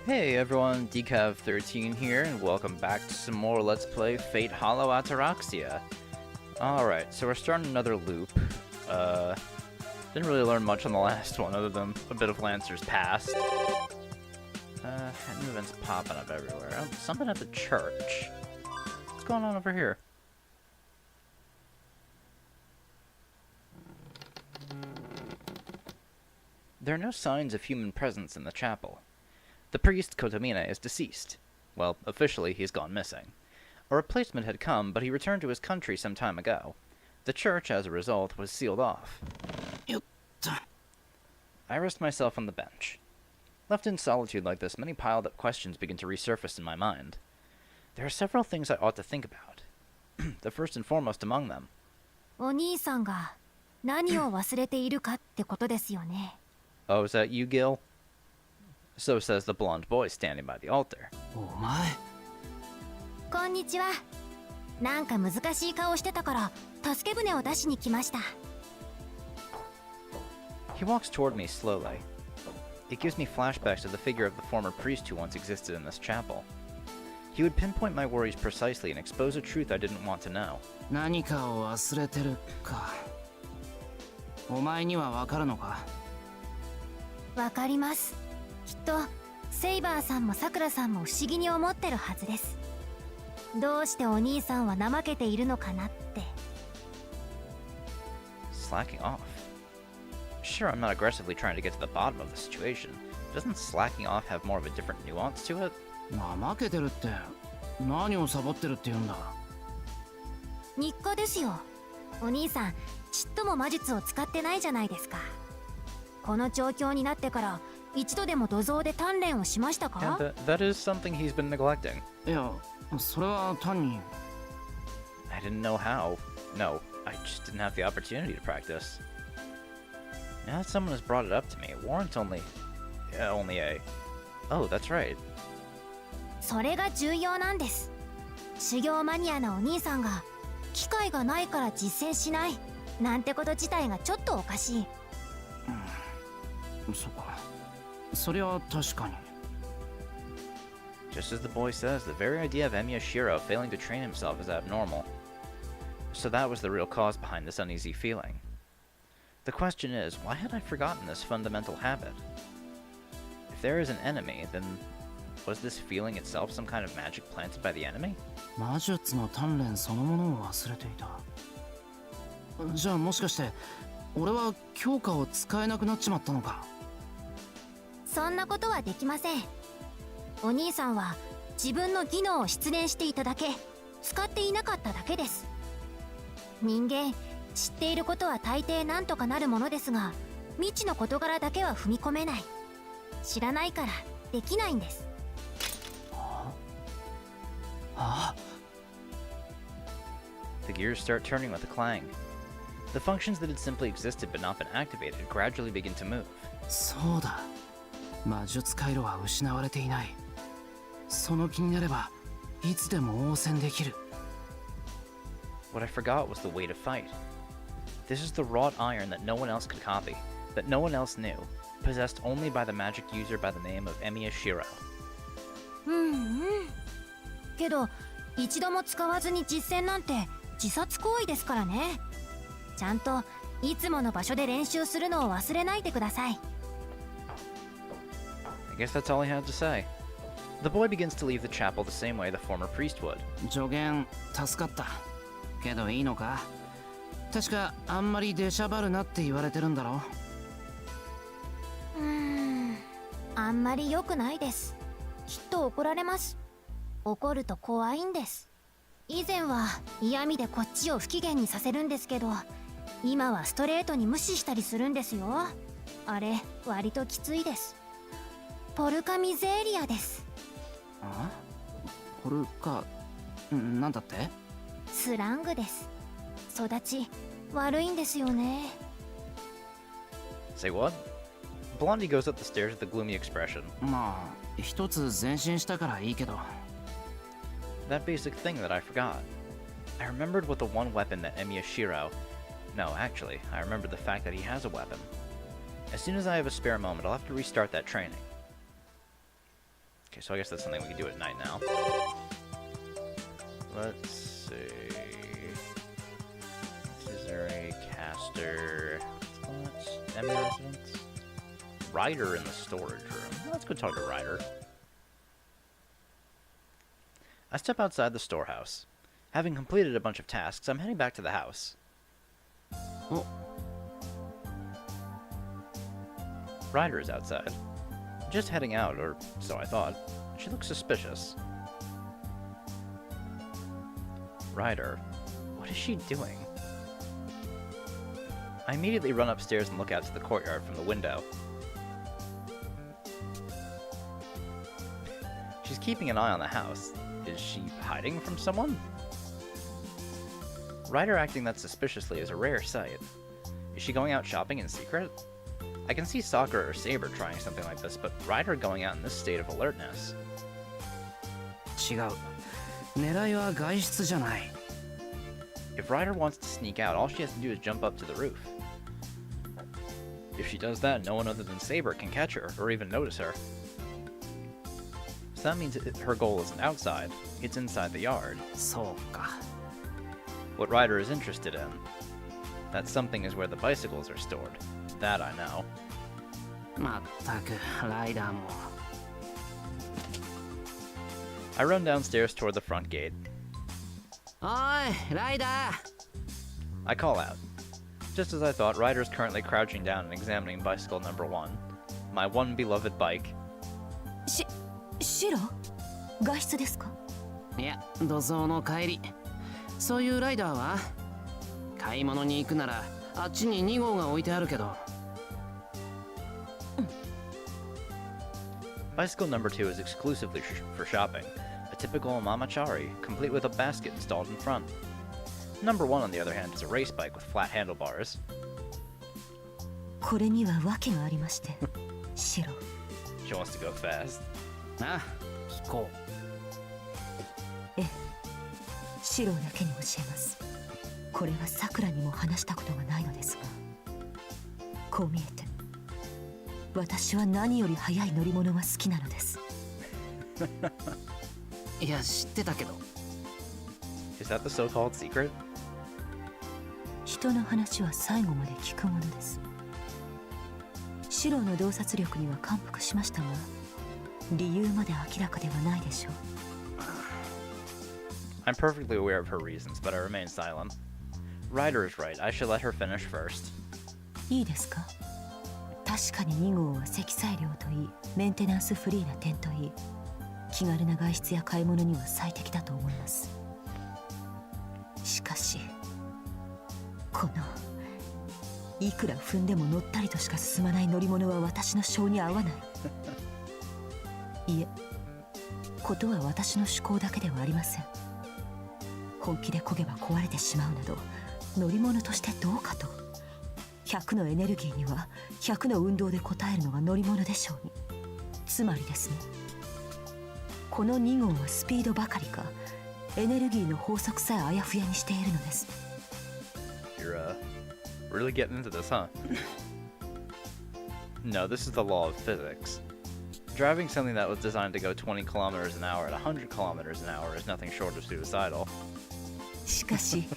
Hey everyone, Decav13 here, and welcome back to some more Let's Play Fate Hollow Ataraxia. Alright, so we're starting another loop. Didn't really learn much on the last one, other than a bit of Lancer's past. New events popping up everywhere. Oh, something at the church. What's going on over here? There are no signs of human presence in the chapel. The priest, Kotomine, is deceased. Well, officially, he's gone missing. A replacement had come, but he returned to his country some time ago. The church, as a result, was sealed off. I rest myself on the bench. Left in solitude like this, many piled-up questions begin to resurface in my mind. There are several things I ought to think about. The first and foremost among them. お兄さんが何を忘れているかってことですよね。 Oh, is that you, Gil? So says the blonde boy standing by the altar. お前。こんにちは。なんか難しい顔してたから助け舟を出しに来ました。 He walks toward me slowly. It gives me flashbacks to the figure of the former priest who once existed in this chapel. He would pinpoint my worries precisely and expose a truth I didn't want to know. 何かを忘れてるか。お前にはわかるのか。わかります。きっとセイバーさんもさくらさんも不思議に思ってるはずです。どうしてお兄さんは怠けているのかなって。 Slacking off? Sure, I'm not aggressively trying to get to the bottom of the situation. Doesn't slacking off have more of a different nuance to it? 怠けてるって何をサボってるって言うんだ。日課ですよ。お兄さんちっとも魔術を使ってないじゃないですか。この状況になってから一度でも土蔵で鍛錬をしましたか？ Yeah, that is something he's been neglecting. いや、それは単に。I didn't know how. No, I just didn't have the opportunity to practice. Now that someone has brought it up to me, it warrants only a... Oh, that's right. それが重要なんです。修行マニアなお兄さんが機会がないから実践しないなんてこと自体がちょっとおかしい。そうか。そりゃ確かに。 Just as the boy says, the very idea of Emiya Shiro failing to train himself is abnormal. So that was the real cause behind this uneasy feeling. The question is, why had I forgotten this fundamental habit? If there is an enemy, then was this feeling itself some kind of magic planted by the enemy? 魔術の鍛錬そのものを忘れていた。じゃあもしかして俺は強化を使えなくなっちまったのか。そんなことはできません。お兄さんは自分の技能を失念していただけ、使っていなかっただけです。人間知っていることは大抵何とかなるものですが、未知の事柄だけは踏み込めない。知らないからできないんです。The gears start turning with a clang. The functions that had simply existed but not been activated gradually begin to move. そうだ。魔術回路は失われていない。その気になればいつでも応戦できる。 What I forgot was the way to fight. This is the wrought iron that no one else could copy, that no one else knew, possessed only by the magic user by the name of Emiya Shiro. けど一度も使わずに実践なんて自殺行為ですからね。ちゃんといつもの場所で練習するのを忘れないでください。 I guess that's all he had to say. The boy begins to leave the chapel the same way the former priest would. 助言助かった。けどいいのか。確かあんまり出しゃばるなって言われてるんだろ。あんまり良くないです。きっと怒られます。怒ると怖いんです。以前は嫌味でこっちを不機嫌にさせるんですけど、今はストレートに無視したりするんですよ。あれ割ときついです。ポルカミゼーリアです。あ？ポルカなんだって？スラングです。育ち悪いんですよね。 Say what? Blondie goes up the stairs with a gloomy expression. まあ一つ前進したからいいけど。 That basic thing that I forgot. I remembered what the one weapon that Emiya Shiro... No, actually, I remembered the fact that he has a weapon. As soon as I have a spare moment, I'll have to restart that training. Okay, so I guess that's something we can do at night now. Let's see. Tizere, Caster. What's Emmy residence? Ryder in the storage room. Let's go talk to Ryder. I step outside the storehouse. Having completed a bunch of tasks, I'm heading back to the house. Oh. Ryder is outside. Just heading out, or so I thought. She looks suspicious. Ryder, what is she doing? I immediately run upstairs and look out to the courtyard from the window. She's keeping an eye on the house. Is she hiding from someone? Ryder acting that suspiciously is a rare sight. Is she going out shopping in secret? I can see Sakura or Saber trying something like this, but Ryder going out in this state of alertness. 違う。狙いは外出じゃない。 If Ryder wants to sneak out, all she has to do is jump up to the roof. If she does that, no one other than Saber can catch her, or even notice her. So that means her goal isn't outside, it's inside the yard. そうか。 What Ryder is interested in. That something is where the bicycles are stored. That I know. まったくライダーも。 I run downstairs toward the front gate. おい、ライダー。 I call out. Just as I thought, Ryder is currently crouching down and examining bicycle number 1. My one beloved bike. シロ？外出ですか？いや、土蔵の帰り。そういうライダーは？買い物に行くならあっちに2号が置いてあるけど。Bicycle number 2 is exclusively for shopping. A typical mamachari, complete with a basket installed in front. Number 1, on the other hand, is a race bike with flat handlebars. これには訳がありまして、シロ。 She wants to go fast. あ、聞こええ、シロだけに教えます。これはさくらにも話したことがないのですが、こう見えて私は何より速い乗り物が好きなのです。う。いや、知ってたけど。Is that the so-called secret? 人の話は最後まで聞くものです。シロの洞察力には感服しましたが、理由まで明らかではないでしょう。I'm perfectly aware of her reasons, but I remain silent. Ryder is right. I should let her finish first. いいですか？確かに2号は積載量といい、メンテナンスフリーな点といい、気軽な外出や買い物には最適だと思います。しかし、このいくら踏んでも乗ったりとしか進まない乗り物は私の性に合わない。いえ、ことは私の趣向だけではありません。本気で漕げば壊れてしまうなど、乗り物としてどうかと。100のエネルギーには100の運動で応えるのが乗り物でしょうに。つまりですね、この2号はスピードばかりか、エネルギーの法則さえあやふやにしているのです。You're, really getting into this, huh? No, this is the law of physics. Driving something that was designed to go 20 kilometers an hour at 100 kilometers an hour is nothing short of suicidal. しかし、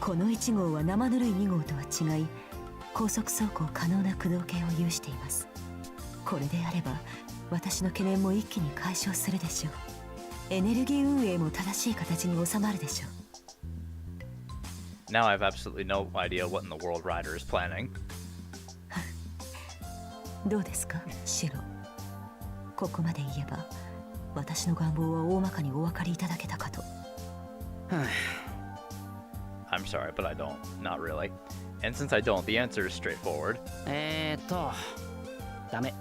この1号は生ぬるい2号とは違い、高速走行可能な駆動系を有しています。これであれば、私の懸念も一気に解消するでしょう。エネルギー運営も正しい形に収まるでしょう。Now I have absolutely no idea what in the world Ryder is planning. どうですか、シロ。ここまで言えば、私の願望は大まかにお分かりいただけたかと。I'm sorry, but I don't. Not really. And since I don't, the answer is straightforward. ダメ。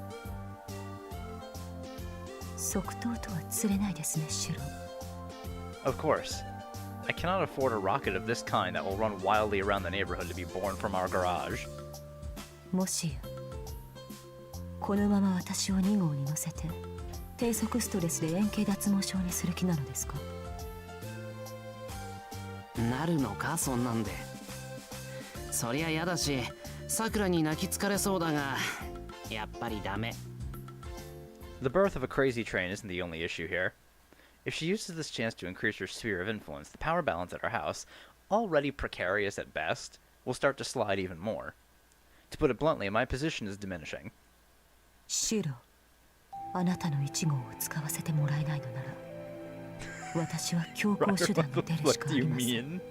即答とは釣れないですね、シロ。Of course. I cannot afford a rocket of this kind that will run wildly around the neighborhood to be born from our garage. もしや、このまま私を2号に乗せて、低速ストレスで円形脱毛症にする気なのですか？なるのか、そんなんで。そりゃ嫌だし、さくらに泣き疲れそうだが、やっぱりダメ。The birth of a crazy train isn't the only issue here. If she uses this chance to increase her sphere of influence, the power balance at her house, already precarious at best, will start to slide even more. To put it bluntly, my position is diminishing. シロ、あなたの1号を使わせてもらえないのなら、私は強行手段に出るしかありません。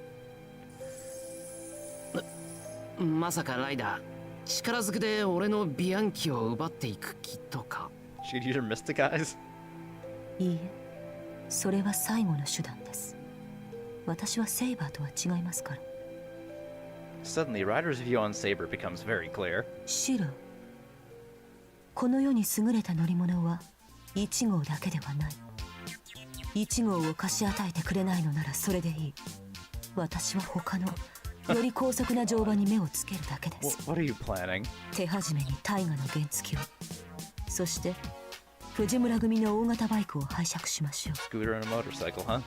まさかライダー、力ずくで俺のビアンキを奪っていく気とか。She could use her mystic eyes? いいえ、それは最後の手段です。私はセイバーとは違いますから。Suddenly, Ryder's view on Saber becomes very clear. シロ、この世に優れた乗り物は1号だけではない。1号を貸し与えてくれないのならそれでいい。私は他のより高速な乗馬に目をつけるだけです。What are you planning? 手始めに大河の原付を、そして藤村組の大型バイクを拝借しましょう。 Scooter and a motorcycle, huh?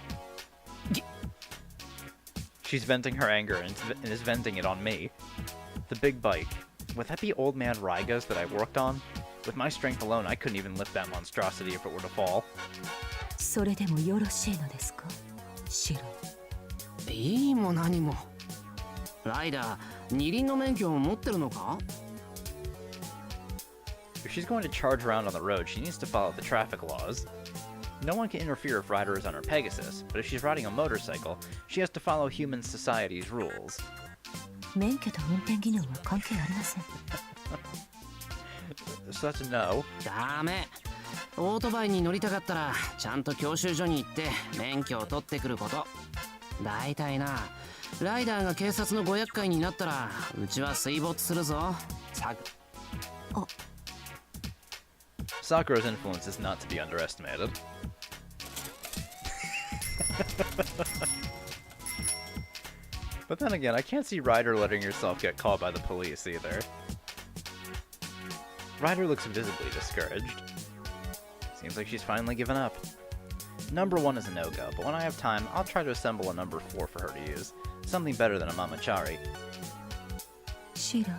She's venting her anger and is venting it on me. The big bike. Would that be old man Raiga's that I worked on? With my strength alone, I couldn't even lift that monstrosity if it were to fall. それでもよろしいのですか、シロ。いいも何も。ライダー、二輪の免許を持ってるのか？ If she's going to charge around on the road, she needs to follow the traffic laws. No one can interfere if Ryder is on her Pegasus, but if she's riding a motorcycle, she has to follow human society's rules. 免許と運転技能は関係ありません。So that's a no. ダメ。オートバイに乗りたかったらちゃんと教習所に行って免許を取ってくること。だいたいな、ライダーが警察のご厄介になったらうちは水没するぞ。Sakura's influence is not to be underestimated. But then again, I can't see Ryder letting herself get caught by the police either. Ryder looks visibly discouraged. Seems like she's finally given up. Number 1 is a no-go, but when I have time, I'll try to assemble a number 4 for her to use. Something better than a mamachari. シロ。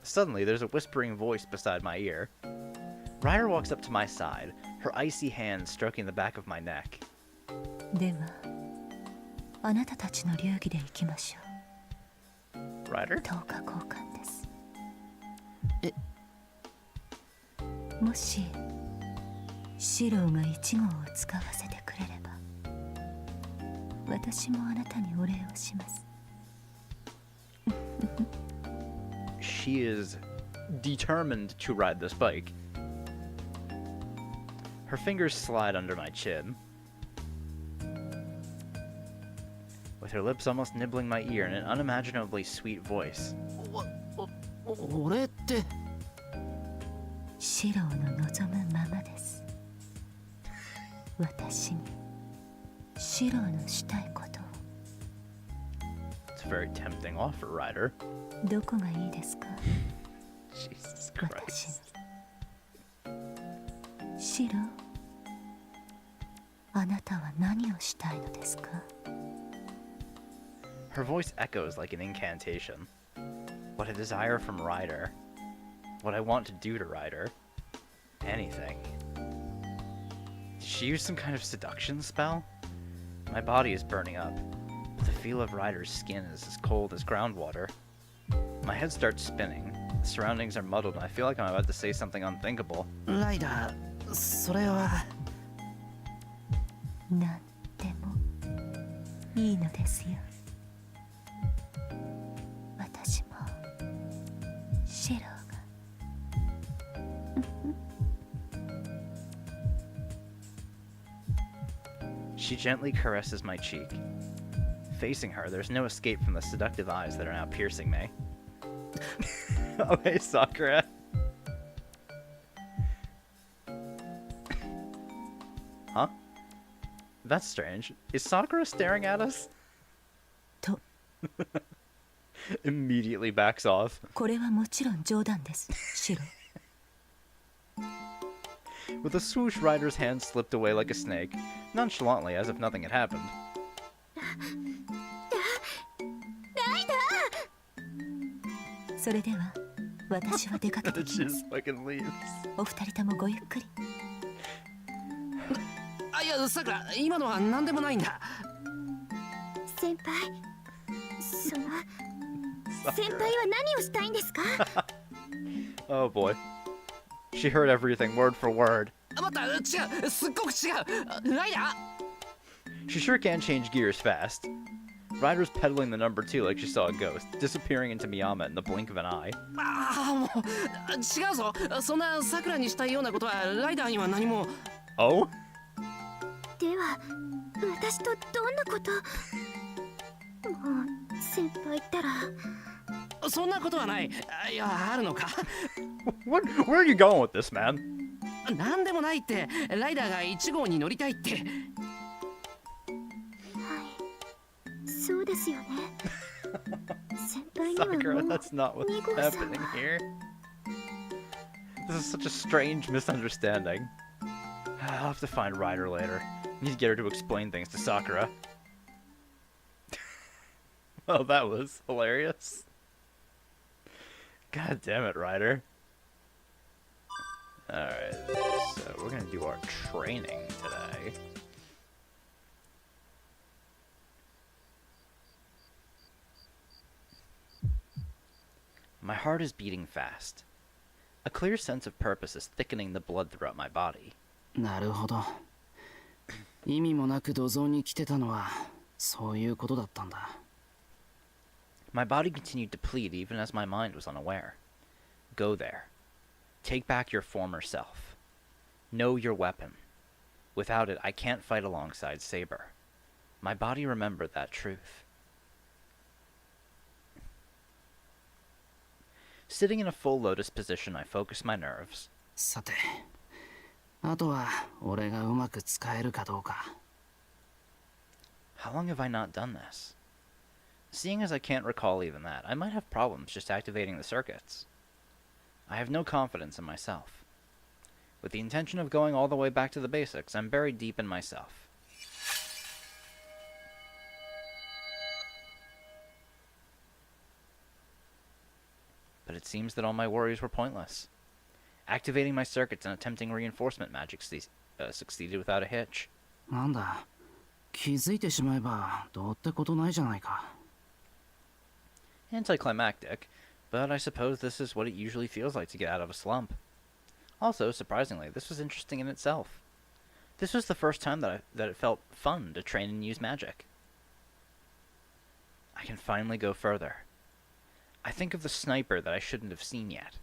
Suddenly, there's a whispering voice beside my ear. Ryder walks up to my side, her icy hands stroking the back of my neck. では、あなたたちの流儀で行きましょう。Ryder? 10日交換です。もしシローが1号を使わせてくれれば、私もあなたにお礼をします。She is determined to ride this bike. Her fingers slide under my chin. With her lips almost nibbling my ear in an unimaginably sweet voice. 俺って。シローの望むままです。私にシローのしたいことを。 It's a very tempting offer, Ryder. どこがいいですか？ Jesus 私 Christ. に。シロー、あなたは何をしたいのですか？ Her voice echoes like an incantation. What I desire from Ryder. What I want to do to Ryder. Anything. Did she use some kind of seduction spell? My body is burning up, but the feel of Ryder's skin is as cold as groundwater. My head starts spinning. The surroundings are muddled, and I feel like I'm about to say something unthinkable. ライダー、それは。なんでもいいのですよ。私もシローが。She gently caresses my cheek. Facing her, there's no escape from the seductive eyes that are now piercing me. Oh, hey, Sakura. Huh? That's strange. Is Sakura staring at us? と、Immediately backs off. これはもちろん冗談です、シロー。 With a swoosh, Ryder's hand slipped away like a snake, nonchalantly as if nothing had happened. それでは私は出かけて And き she ます just fucking leaves. お二人ともごゆっくりあ、いや、さくら、今のは何でもないんだ。先輩、その先輩は何をしたいんですか？ Oh boy. She heard everything word for word. あ、待った、違う、すっごく違う。ライダー She sure can change gears fast. Ryder's peddling the number 2 like she saw a ghost, disappearing into Miyama in the blink of an eye. ああ、もう、違うぞ。そんなさくらにしたいようなことはライダーには何も。Oh? では私とどんなこと？もう先輩ったら。そんなことはない。いや、あるのか。Where are you going with this, man? なんでもないって。ライダーが1号に乗りたいって。はい、そうですよね。先輩には Sakura, もう that's not what's 2号 happening 様。 here. This is such a strange misunderstanding. I'll have to find Ryder later. Need to get her to explain things to Sakura. Well, that was hilarious. God damn it, Ryder. Alright, so we're gonna do our training today. My heart is beating fast. A clear sense of purpose is thickening the blood throughout my body. なるほど。意味もなく土蔵に来てたのはそういうことだったんだ。My body continued to plead even as my mind was unaware. Go there. Take back your former self. Know your weapon. Without it, I can't fight alongside Saber. My body remembered that truth. Sitting in a full lotus position, I focus my nerves. さて、あとは俺がうまく使えるかどうか。How long have I not done this? Seeing as I can't recall even that, I might have problems just activating the circuits. I have no confidence in myself. With the intention of going all the way back to the basics, I'm buried deep in myself. But it seems that all my worries were pointless. Activating my circuits and attempting reinforcement magic succeeded without a hitch. なんだ、気づいてしまえばどうってことないじゃないか。Anticlimactic, but I suppose this is what it usually feels like to get out of a slump. Also, surprisingly, this was interesting in itself. This was the first time that it felt fun to train and use magic. I can finally go further. I think of the sniper that I shouldn't have seen yet.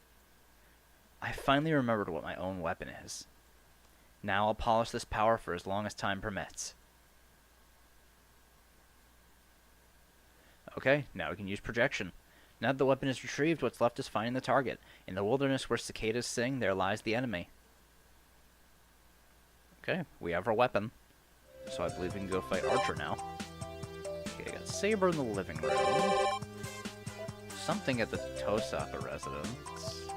I finally remembered what my own weapon is. Now I'll polish this power for as long as time permits. Okay, now we can use projection. Now that the weapon is retrieved, what's left is finding the target. In the wilderness where cicadas sing, there lies the enemy. Okay, we have our weapon. So I believe we can go fight Archer now. Okay, I got Saber in the living room. Something at the Tosaka residence.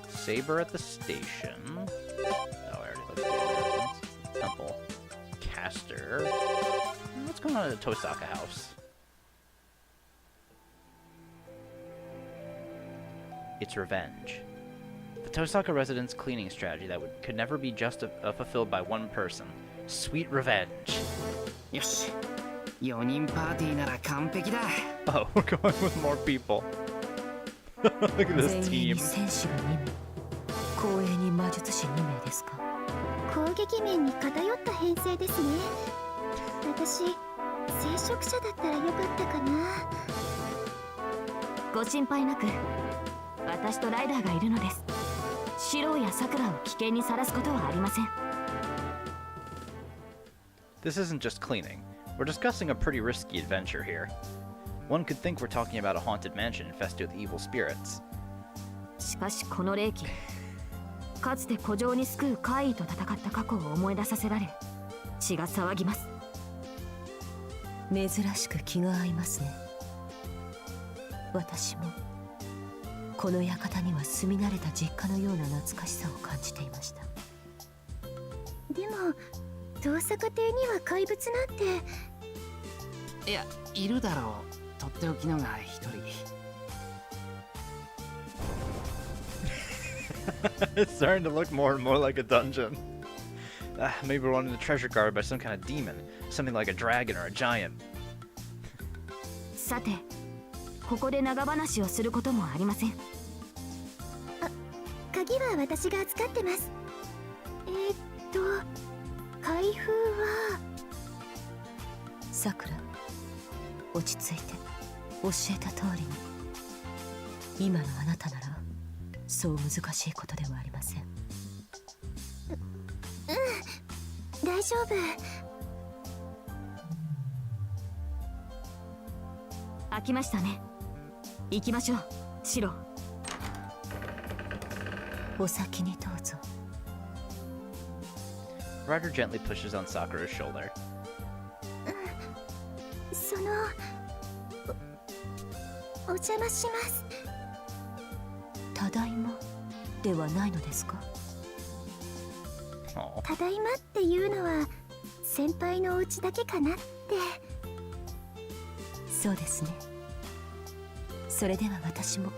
Saber at the station. Oh, I already looked at the other residence. Temple. Caster. What's going on at the Tosaka house? It's revenge. The Tosaka residence cleaning strategy that could never be fulfilled by one person. Sweet revenge. よし、4人パーティーなら完璧だ。 Oh, we're going with more people. Look at this 全員 team. に戦士が2名後衛に魔術師2名ですか。攻撃面に偏った編成ですね。私、聖職者だったらよかったかな。ご心配なく、私とライダーがいるのです。シローやサクラを危険にさらすことはありません。This isn't just cleaning. We're discussing a pretty risky adventure here. One could think we're talking about a haunted mansion infested with evil spirits. しかしこの霊気、かつて古城に救う怪異と戦った過去を思い出させられ、血が騒ぎます。珍しく気が合いますね。私もこの館には住み慣れた実家のような懐かしさを感じていました。でも、遠坂邸には怪物なんて。いや、いるだろう。とっておきのが一人。It's starting to look more and more like a dungeon. Maybe we're wanting a treasure guard by some kind of demon. Something like a dragon or a giant. さて、ここで長話をすることもありません。鍵は私が預かってます。開封はさくら、落ち着いて教えた通りに。今のあなたならそう難しいことではありません。大丈夫。開きましたね。行きましょう、シロ。お先にどうぞ。Ryder gently pushes on Sakura's shoulder. そのお邪魔します。ただいまではないのですか？ Oh. ただいまっていうのは先輩のお家だけかなって。そうですね。それでは私も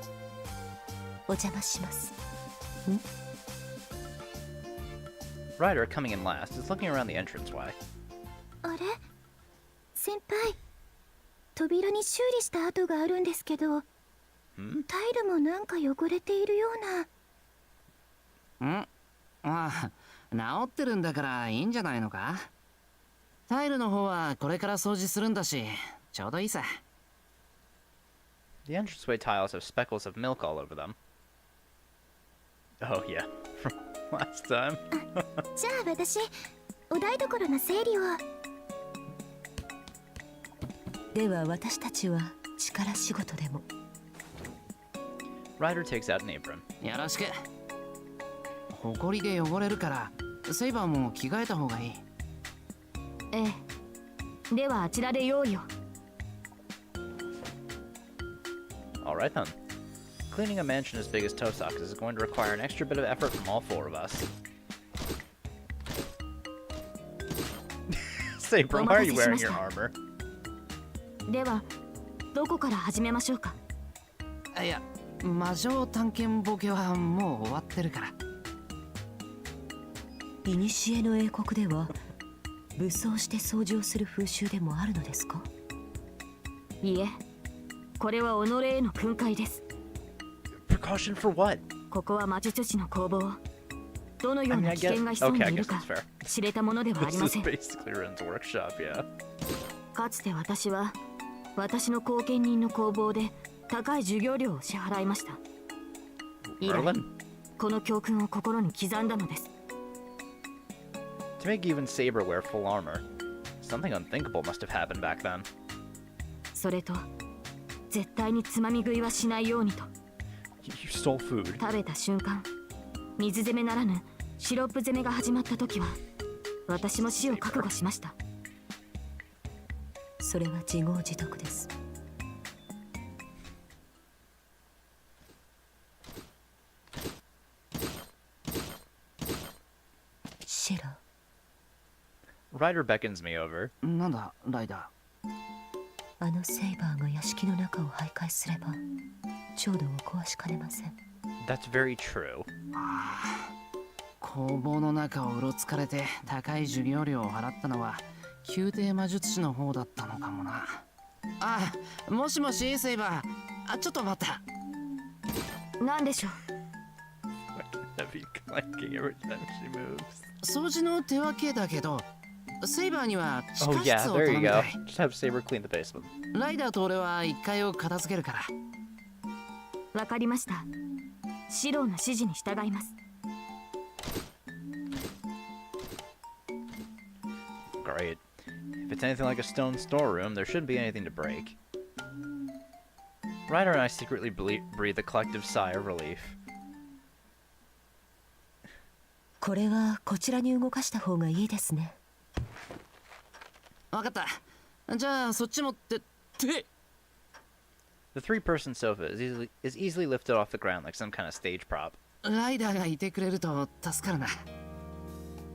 お邪魔します。Ryder, coming in last, is looking around the entranceway. あれ、先輩、扉に修理した跡があるんですけど、タイルもなんか汚れているような。ああ、治ってるんだからいいんじゃないのか。タイルの方はこれから掃除するんだし、ちょうどいいさ。The entranceway tiles have speckles of milk all over them. Oh yeah, from last time. じゃあ私、お台所の整理を。では私たちは力仕事でも。Ryder takes out an apron. よろしく。ほこりで汚れるからセイバーも着替えた方がいい。ええ。ではあちらで用意を。Alright then. Cleaning a mansion as big as Tosaku's is going to require an extra bit of effort from all four of us. Saber, why are you wearing your armor? ではどこから始めましょうか。いや、魔女探検ボケはもう終わってるから。古の英国では武装して掃除をする風習でもあるのですか？いえ、これは己への訓戒です。Precaution for what? ここは魔術師の工房。どのような危険が潜んでいるか知れたものではありません。 This is basically Ren's workshop, yeah. かつて私は私の後見人の工房で高い授業料を支払いました。以来 Merlin? この教訓を心に刻んだのです。 To make even Saber wear full armor, something unthinkable must have happened back then. それと絶対につまみ食いはしないようにと。 You stole food. 食べた瞬間、水攻めならぬシロップ攻めが始まった時は私も死を覚悟しました。それは自業自得です。シロ。Ryder beckons me over. なんだ、ライダあのセイバーが屋敷の中を徘徊すれば調度を壊しかねません。 That's very true. 工房の中をうろつかれて高い授業料を払ったのは宮廷魔術師の方だったのかもな。あ、もしもしセイバー。あ、ちょっと待った。何でしょう。 Heavy clanking every time she moves. 掃除の手分けだけど、セイバーには地 Oh 下 yeah, 室を there 頼 you み go. たい。 Just have Saber clean the basement. ライダーと俺は1階を片付けるから。わかりました。シローの指示に従います。 Great. If it's anything like a stone storeroom, there shouldn't be anything to break. Ryder and I secretly breathe a collective sigh of relief. これはこちらに動かした方がいいですね。わかった。じゃあそっち持ってって。 The three-person sofa is easily lifted off the ground like some kind of stage prop. ライダーがいてくれると助かるな。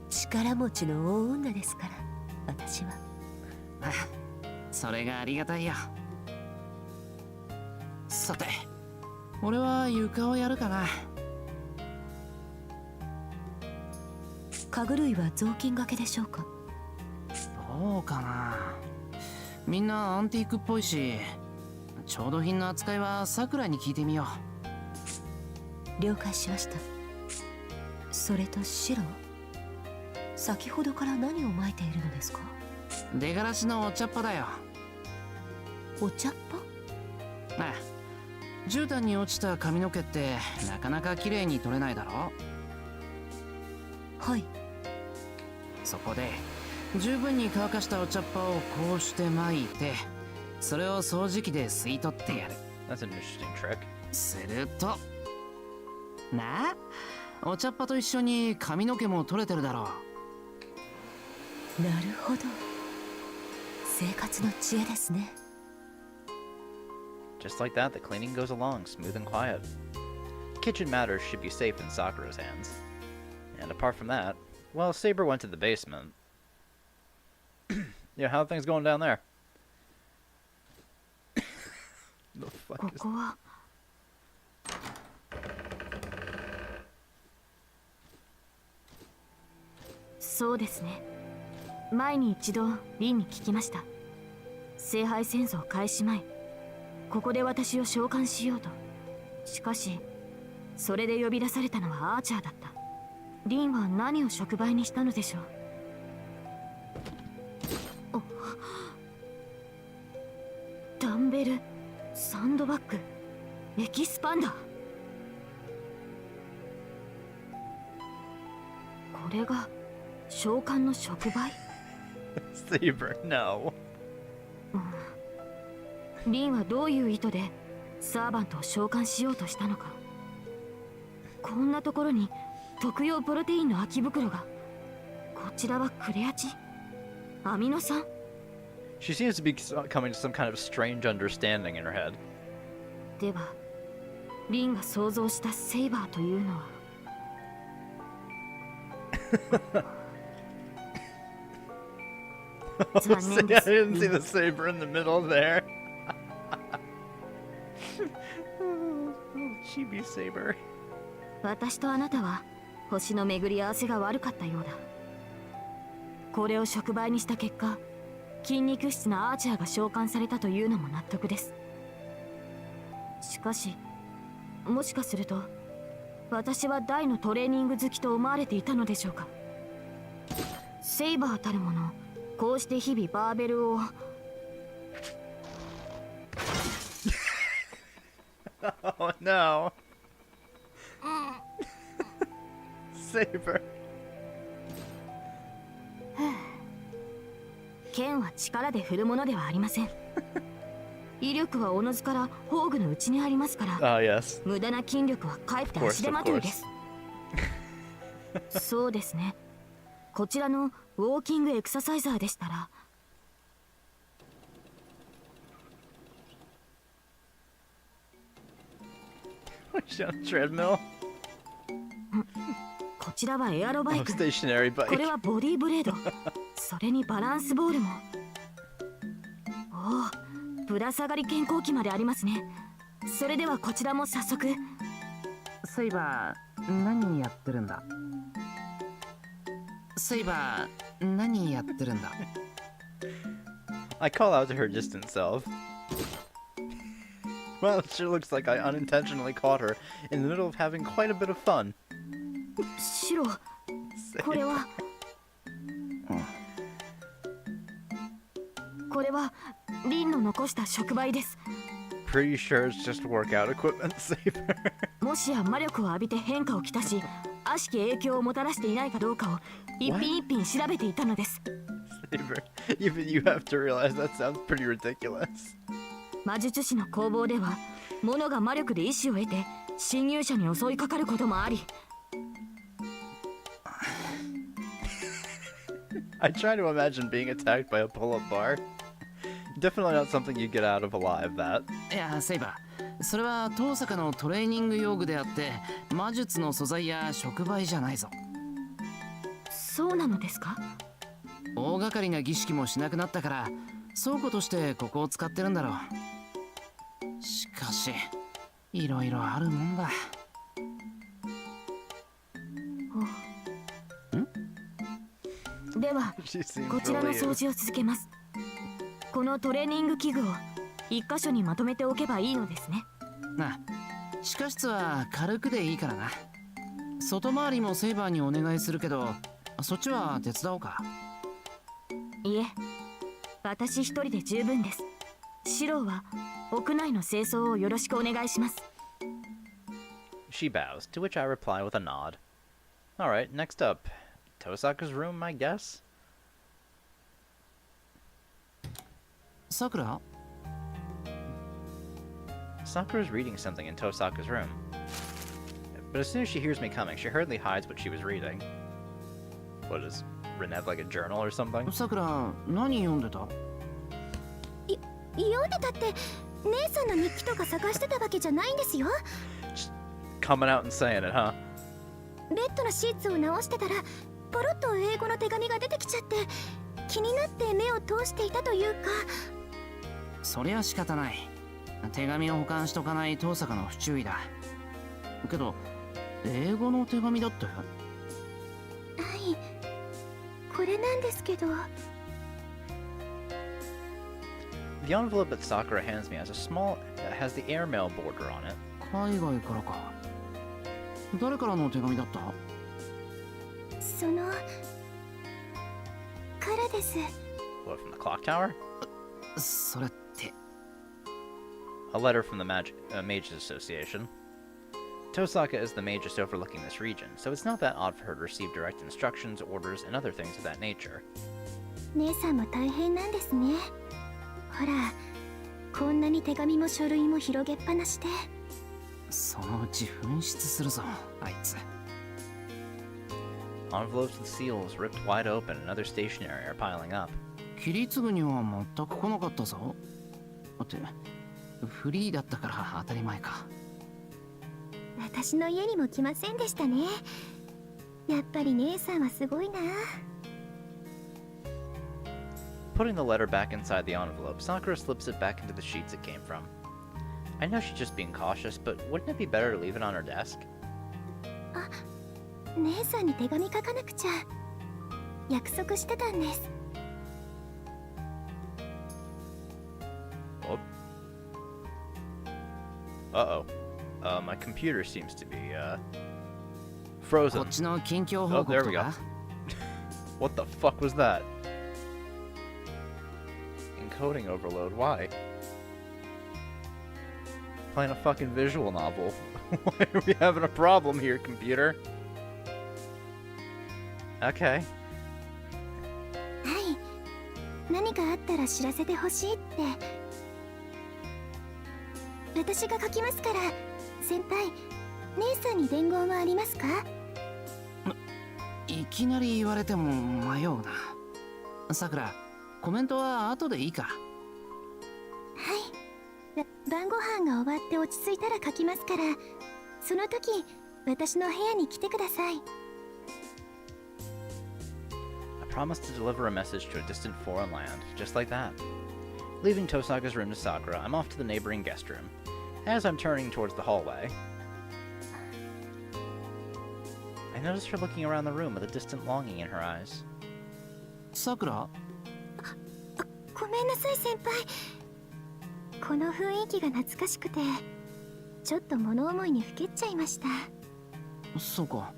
力持ちの大女ですから、私は。それがありがたいよ。さて、俺は床をやるかな。家具類は雑巾掛けでしょうか？どうかな。みんなアンティークっぽいし、調度品の扱いはさくらに聞いてみよ了解しました。それと白、先ほどから何をまいているのですか？う。出がらしのお茶っ葉だよ。お茶っ葉？ああ、絨毯に落ちた髪の毛ってなかなか綺麗に取れないだろ。はい。そこで十分に乾かしたお茶っ葉をこうして巻いて、それを掃除機で吸い取ってやる。 That's an interesting trick. するとなあ、お茶っ葉と一緒に髪の毛も取れてるだろう。なるほど。生活の知恵ですね。Just like that, the cleaning goes along, smooth and quiet. Kitchen matters should be safe in Sakura's hands. And apart from that, well, Saber went to the basement. Yeah, how are things going down there? The fuck こ is... こはそうですね。前に一度リンに聞きました。聖杯戦争開始前、ここで私を召喚しようと。しかしそれで呼び出されたのはアーチャーだった。リンは何を触媒にしたのでしょう。ダンベル、サンドバッグ、エキスパンダー。これが召喚の触媒？Saber, no. リンはどういう意図でサーバントを召喚しようとしたのか。こんなところに特用プロテインの空き袋が。こちらはクレアチン、アミノ酸。 She seems to be coming to some kind of strange understanding in her head. ではリンが想像したセイバーというのは。残 I 念です。 didn't see the saber in the middle there. Chibi saber. 私とあなたは星の巡り合わせが悪かったようだ。これを触媒にした結果、筋肉質なアーチャーが召喚されたというのも納得です。しかしもしかすると私は大のトレーニング好きと思われていたのでしょうか。セイバーたるもの、こうして日々バーベルを。Oh no. Saber. 剣は力で振るものではありません。威力はおのずから宝具の内にありますから。 Ah, yes. 無駄な筋力はかえって足手まといです。そうですね。こちらのウォーキングエクササイザーでしたら。She's on a treadmill. こちらはエアロバイ Oh, ク。 stationary これ bike. はボディーブレード。それにバランスボールも。おお、ぶら下がり健康器までありますね。それではこちらも早速。セイバー、何やってるんだ？セイバー、何やってるんだ？ I call out to her distant self. Well, it sure looks like I unintentionally caught her in the middle of having quite a bit of fun. 白、これは。これはリンの残した触媒です。 Pretty sure it's just workout equipment, Saber. もしや魔力を浴びて変化をきたし、悪しき影響をもたらしていないかどうかを一品一品調べていたのです。 Saber, even you have to realize that sounds pretty ridiculous. 魔術師の工房では、物が魔力で意志を得て侵入者に襲いかかることもあり。I try to imagine being attacked by a pull-up bar. Definitely not something you get out of alive, that. いや、セイバー、それは遠坂のトレーニング用具であって魔術の素材や触媒じゃないぞ。そうなのですか？大掛かりな儀式もしなくなったから倉庫としてここを使ってるんだろう。しかしいろいろあるもんだ。では She seems こちらの relieved. 掃除を続けます。このトレーニング器具を一箇所にまとめておけばいいのですね。な、地下室は軽くでいいからな。外回りもセイバーにお願いするけど、そっちは手伝おうか。いえ、私一人で十分です。シローは屋内の清掃をよろしくお願いします。 She bows, to which I reply with a nod. Alright, next up. Tosaka's room, I guess? さくら Sakura's reading something in Tosaka's room. But as soon as she hears me coming, she hurriedly hides what she was reading. What is written have like a journal or something? さくら、何読んでた？読んでたって姉さんの日記とか探してたわけじゃないんですよ。 Coming out and saying it, huh? ベッドのシーツを直してたらポロッと英語の手紙が出てきちゃって気になって目を通していたというか。そりゃ仕方ない。手紙を保管しとかない遠坂の不注意だ。けど、英語の手紙だって。はい、これなんですけど。 The envelope that Sakura hands me has the airmail border on it. 海外からか。誰からの手紙だった？そのからです。 What, from the clock tower? それって。 A letter from the Mages Association. Tosaka is the magus overlooking this region, so it's not that odd for her to receive direct instructions, orders, and other things of that nature. 姉さんも大変なんですね。ほら、こんなに手紙も書類も広げっぱなしで。そのうち紛失するぞ、あいつ。 Envelopes with seals ripped wide open and other stationery are piling up. 切り継ぐには全く来なかったぞ。ってフリーだったから当たり前か。私の家にも来ませんでしたね。やっぱり姉さんはすごいな。 Putting the letter back inside the envelope, Sakura slips it back into the sheets it came from. I know she's just being cautious, but wouldn't it be better to leave it on her desk? 姉さんに手紙書かなくちゃ。約束してたんです。 Oh. Uh-oh. My computer seems to be, こ frozen. っちの近況報 Oh, 告 there と we go. か。 What the fuck was that? Encoding overload, why? Playing a fucking visual novel. Why are we having a problem here, computer? Okay. はい。何かあったら知らせてほしいって。私が書きますから、先輩、姉さんに伝言はありますか？いきなり言われても迷うな。さくら、コメントは後でいいか。はい。晩ご飯が終わって落ち着いたら書きますから、その時、私の部屋に来てください。 I promised to deliver a message to a distant foreign land, just like that. Leaving Tosaka's room to Sakura, I'm off to the neighboring guest room. As I'm turning towards the hallway, I notice her looking around the room with a distant longing in her eyes. さくら、ごめんなさい先輩。この雰囲気が懐かしくて、ちょっと物思いにふけっちゃいました。そうか。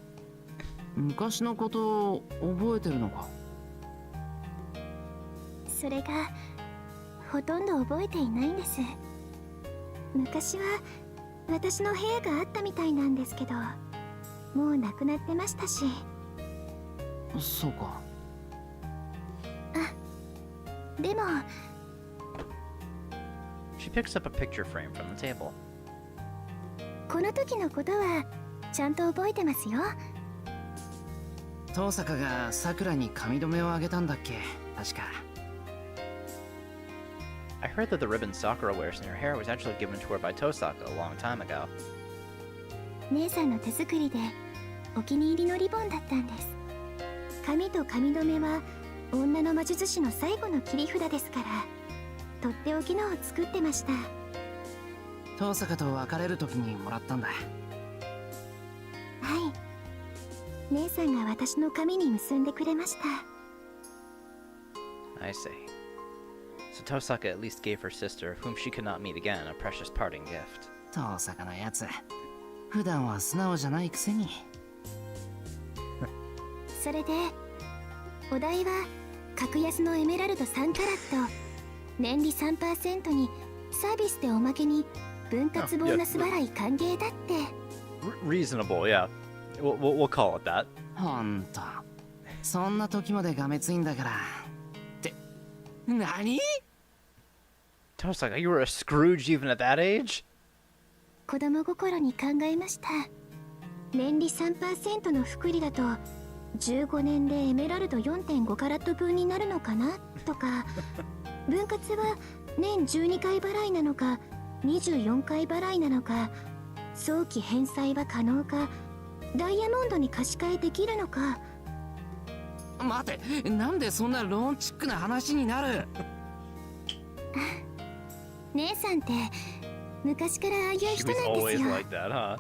昔のことを覚えてるのか。それがほとんど覚えていないんです。昔は私の部屋があったみたいなんですけど、もうなくなってましたし。そうか。でも She picks up a picture frame from the table. この時のことはちゃんと覚えてますよ。遠坂がさくらに髪留めをあげたんだっけ、確か。I heard that the ribbon Sakura wears in her hair was actually given to her by Tosaka a long time ago. 姉さんの手作りでお気に入りのリボンだったんです。髪と髪留めは女の魔術師の最後の切り札ですから、とっておきのを作ってました。遠坂と別れる時にもらったんだ。はい。姉さんが私の髪に結んでくれました。I see. So Tosaka at least gave her sister, whom she could not meet again, a precious parting gift. 遠坂のやつ、普段は素直じゃないくせに。それでお題は格安のエメラルド3カラット、年利 3% にサービスでおまけに分割ボーナス払い歓迎だって。Reasonable, yeah. We'll call it that. ほんと、そんな時までがめついんだから。って、何？ Tosaka, you were a Scrooge even at that age? 子供心に考えました。年利 3% の複利だと15年でエメラルド 4.5 カラット分になるのかなとか、分割は年12回払いなのか24回払いなのか、早期返済は可能か、ダイヤモンドに貸し替えできるのか。待て、なんでそんなローンチックな話になる？姉さんって昔からああいう She 人 was なんです always よ。 like that, huh?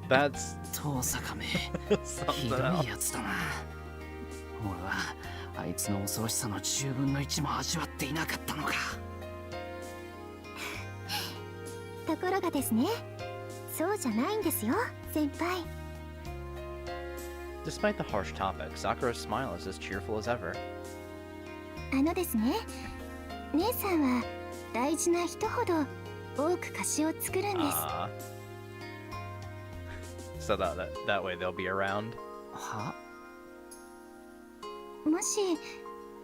That's 遠坂め、ひ something ど else. いやつだな。俺はあいつの恐ろしさの10分の1も味わっていなかったのか。ところがですね、そうじゃないんですよ、先輩。Despite the harsh topic, Sakura's smile is as cheerful as ever. あのですね、姉さんは大事な人ほど多く貸しを作るんです。So that way they'll be around. は？もし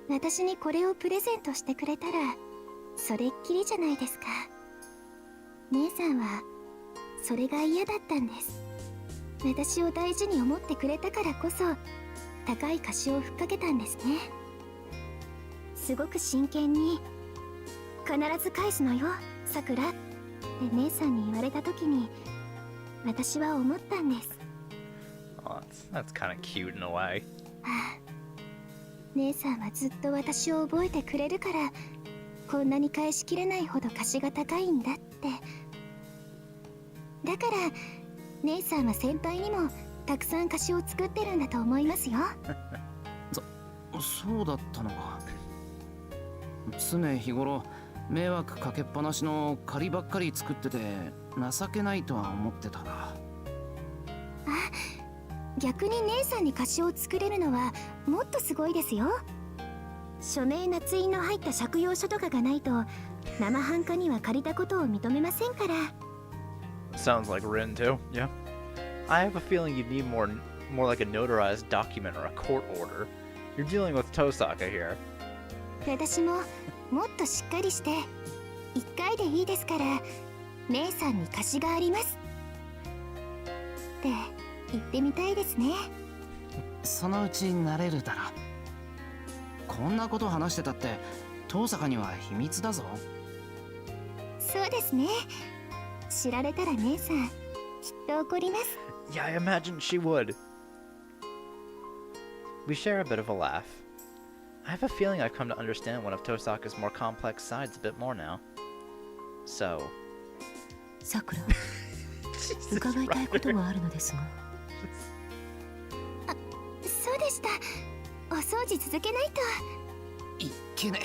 私にこれをプレゼントしてくれたらそれっきりじゃないですか。姉さんはそれが嫌だったんです。私を大事に思ってくれたからこそ高い貸しをふっかけたんですね。すごく真剣に必ず返すのよ、さくらって姉さんに言われた時に私は思ったんです。Oh, that's kind of cute in a way. はあ、姉さんはずっと私を覚えてくれるからこんなに返しきれないほど貸しが高いんだって。だから姉さんは先輩にもたくさん貸しを作ってるんだと思いますよ。そうだったのか。常日頃迷惑かけっぱなしの借りばっかり作ってて情けないとは思ってたが。逆に姉さんに貸しを作れるのはもっとすごいですよ。署名捺印の入った借用書とかがないと生半可には借りたことを認めませんから。 Sounds like written too. Yeah. I have a feeling you'd need more like a notarized document or a court order. You're dealing with Tosaka here. 私ももっとしっかりして一回でいいですから姉さんに貸しがありますって言ってみたいですね。そのうち慣れるだろ。こんなこと話してたって遠坂には秘密だぞ。そうですね。知られたら姉さんきっと怒ります。 Yeah, I imagine she would. We share a bit of a laugh. I have a feeling I've come to understand one of Tosaka's more complex sides a bit more now. So... さくら、伺いたいことがあるのですが。そうでした。お掃除続けないと。いっけね。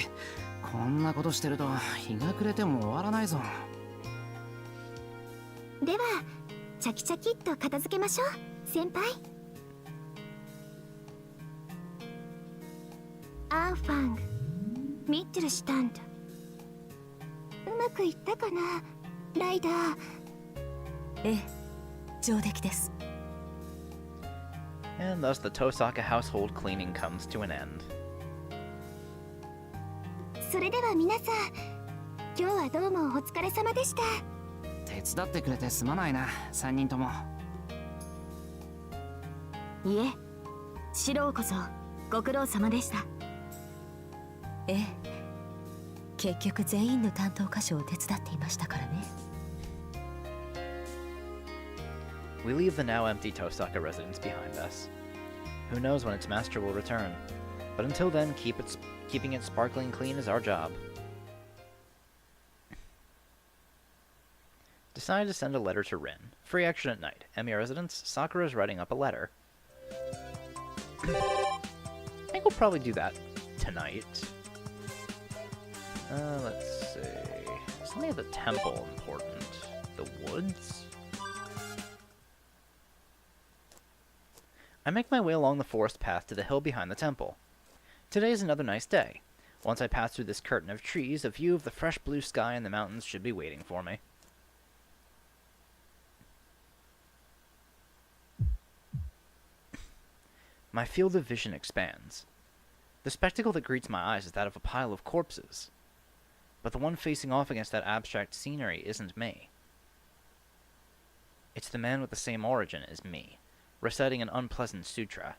こんなことしてると日が暮れても終わらないぞ。ではチャキチャキっと片付けましょう、先輩。アンファングミッテルシュタンド。うまくいったかな、ライダー。ええ、上出来です。 And thus the Tosaka household cleaning comes to an end. それでは皆さん、今日はどうもお疲れ様でした。手伝ってくれてすまないな、3人とも。いえ、四郎こそご苦労様でした。ええ、結局全員の担当箇所を手伝っていましたからね。 We leave the now empty Tosaka residence behind us. Who knows when its master will return, but until then, keeping it sparkling clean is our job. Decided to send a letter to Rin. Free action at night. Emiya residence, Sakura is writing up a letter. I think we'll probably do that tonight. Let's see. Something at the temple important. The woods? I make my way along the forest path to the hill behind the temple. Today is another nice day. Once I pass through this curtain of trees, a view of the fresh blue sky and the mountains should be waiting for me. My field of vision expands. The spectacle that greets my eyes is that of a pile of corpses. But the one facing off against that abstract scenery isn't me. It's the man with the same origin as me, reciting an unpleasant sutra.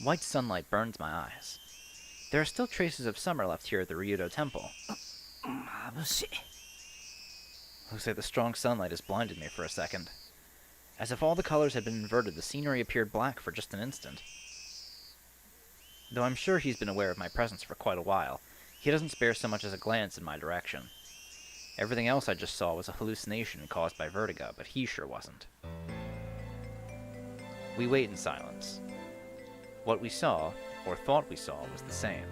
White sunlight burns my eyes. There are still traces of summer left here at the Ryudo Temple. Looks like the strong sunlight has blinded me for a second. As if all the colors had been inverted, the scenery appeared black for just an instant. Though I'm sure he's been aware of my presence for quite a while, he doesn't spare so much as a glance in my direction. Everything else I just saw was a hallucination caused by vertigo, but he sure wasn't. We wait in silence. What we saw, or thought we saw, was the same.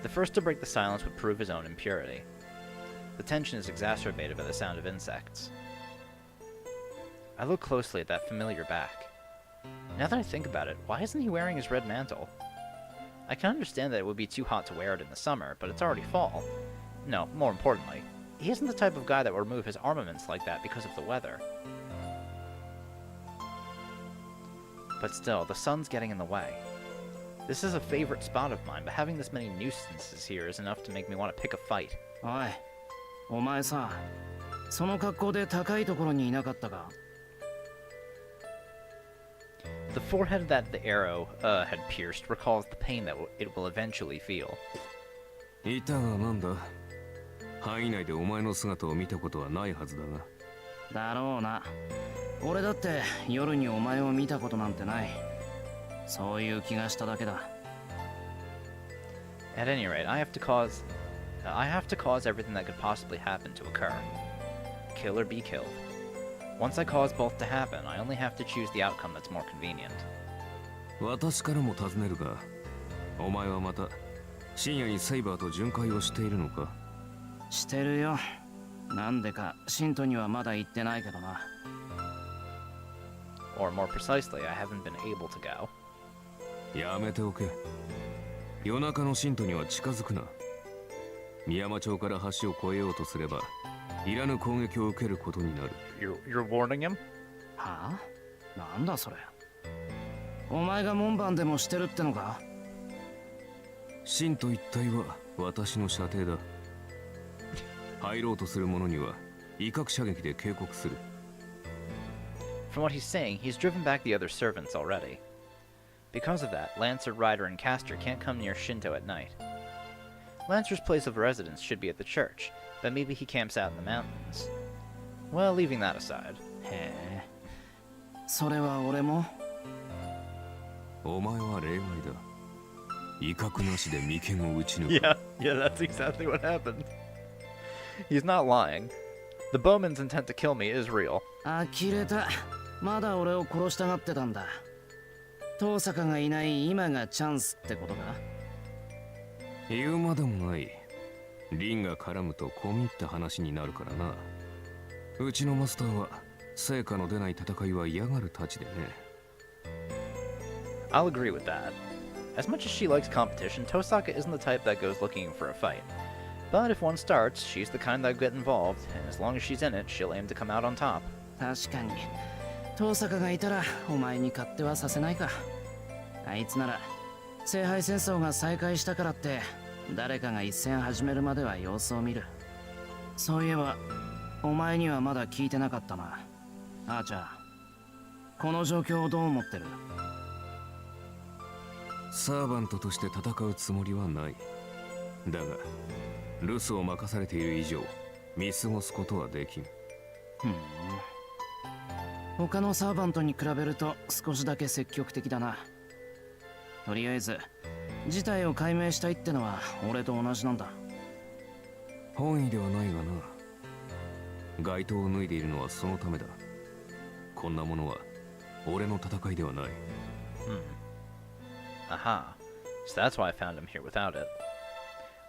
The first to break the silence would prove his own impurity. The tension is exacerbated by the sound of insects. I look closely at that familiar back. Now that I think about it, why isn't he wearing his red mantle? I can understand that it would be too hot to wear it in the summer, but it's already fall. No, more importantly, he isn't the type of guy that will remove his armaments like that because of the weather. But still, the sun's getting in the way. This is a favorite spot of mine, but having this many nuisances here is enough to make me want to pick a fight. おい、お前さ、その格好で高いところにいなかったか? The forehead that the arrow had pierced recalls the pain that it will eventually feel. いたがなんだ。範囲内でお前の姿を見たことはないはずだが。だろうな。俺だって夜にお前を見たことなんてない。そういう気がしただけだ。At any rate, I have to cause everything that could possibly happen to occur. Kill or be killed. Once I cause both to happen, I only have to choose the outcome that's more convenient. 私からも尋ねるが、お前はまた深夜にセイバーと巡回をしているのか? してるよ。なんでかシントにはまだ行ってないけどな。Or more precisely, I haven't been able to go. やめておけ。夜中のシントには近づくな。宮山町から橋を越えようとすれば、いらぬ攻撃を受けることになる。You're warning him? はあ？なんだそれ。お前が門番でもしてるってのか？シント一帯は私の射程だ。入ろうとする者には威嚇射撃で警告する。From what he's saying, he's driven back the other servants already. Because of that, Lancer, Ryder, and Caster can't come near Shinto at night. Lancer's place of residence should be at the church, but maybe he camps out in the mountains. Well, leaving that aside. へえ。それは俺も。お前は例外だ。威嚇なしで眉間を打ち抜く。Yeah, that's exactly what happened. He's not lying. The bowman's intent to kill me is real. 呆れた。まだ俺を殺したがってたんだ。遠坂がいない今がチャンスってことか？言うまでもない。凛が絡むと込み入った話になるからな。うちのマスターは成果の出ない戦いは嫌がるたちでね。I'll agree with that. As much as she likes competition, Tosaka isn't the type that goes looking for a fight. But if one starts, she's the kind that'll get involved, and as long as she's in it, she'll aim to come out on top. 確かに。遠坂がいたらお前に勝手はさせないか。あいつなら聖杯戦争が再開したからって誰かが一戦始めるまでは様子を見る。そういえばお前にはまだ聞いてなかったな。アーチャー、この状況をどう思ってる？サーバントとして戦うつもりはない。だが留守を任されている以上見過ごすことはできん。他のサーバントに比べると少しだけ積極的だな。とりあえず事態を解明したいってのは俺と同じなんだ。本意ではないがな。街灯を脱いでいるのはそのためだ。こんなものは俺の戦いではない。Aha. So that's why I found him here without it.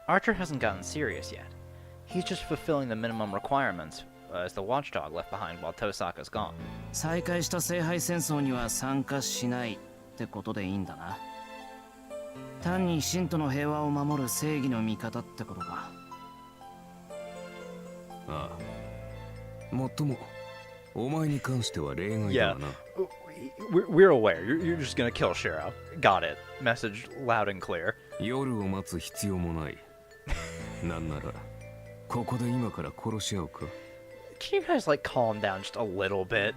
Archer hasn't gotten serious yet. He's just fulfilling the minimum requirements as the watchdog left behind while Tosaka's gone. 再開した聖杯戦争には参加しないってことでいいんだな。単に信徒の平和を守る正義の味方ってことか。ああ。もっとも、お前に関しては例外だわな。We're aware. You're just gonna kill Shiro. Got it. Message loud and clear. 夜を待つ必要もない。なんなら、ここで今から殺し合うか。Can you guys, like, calm down just a little bit?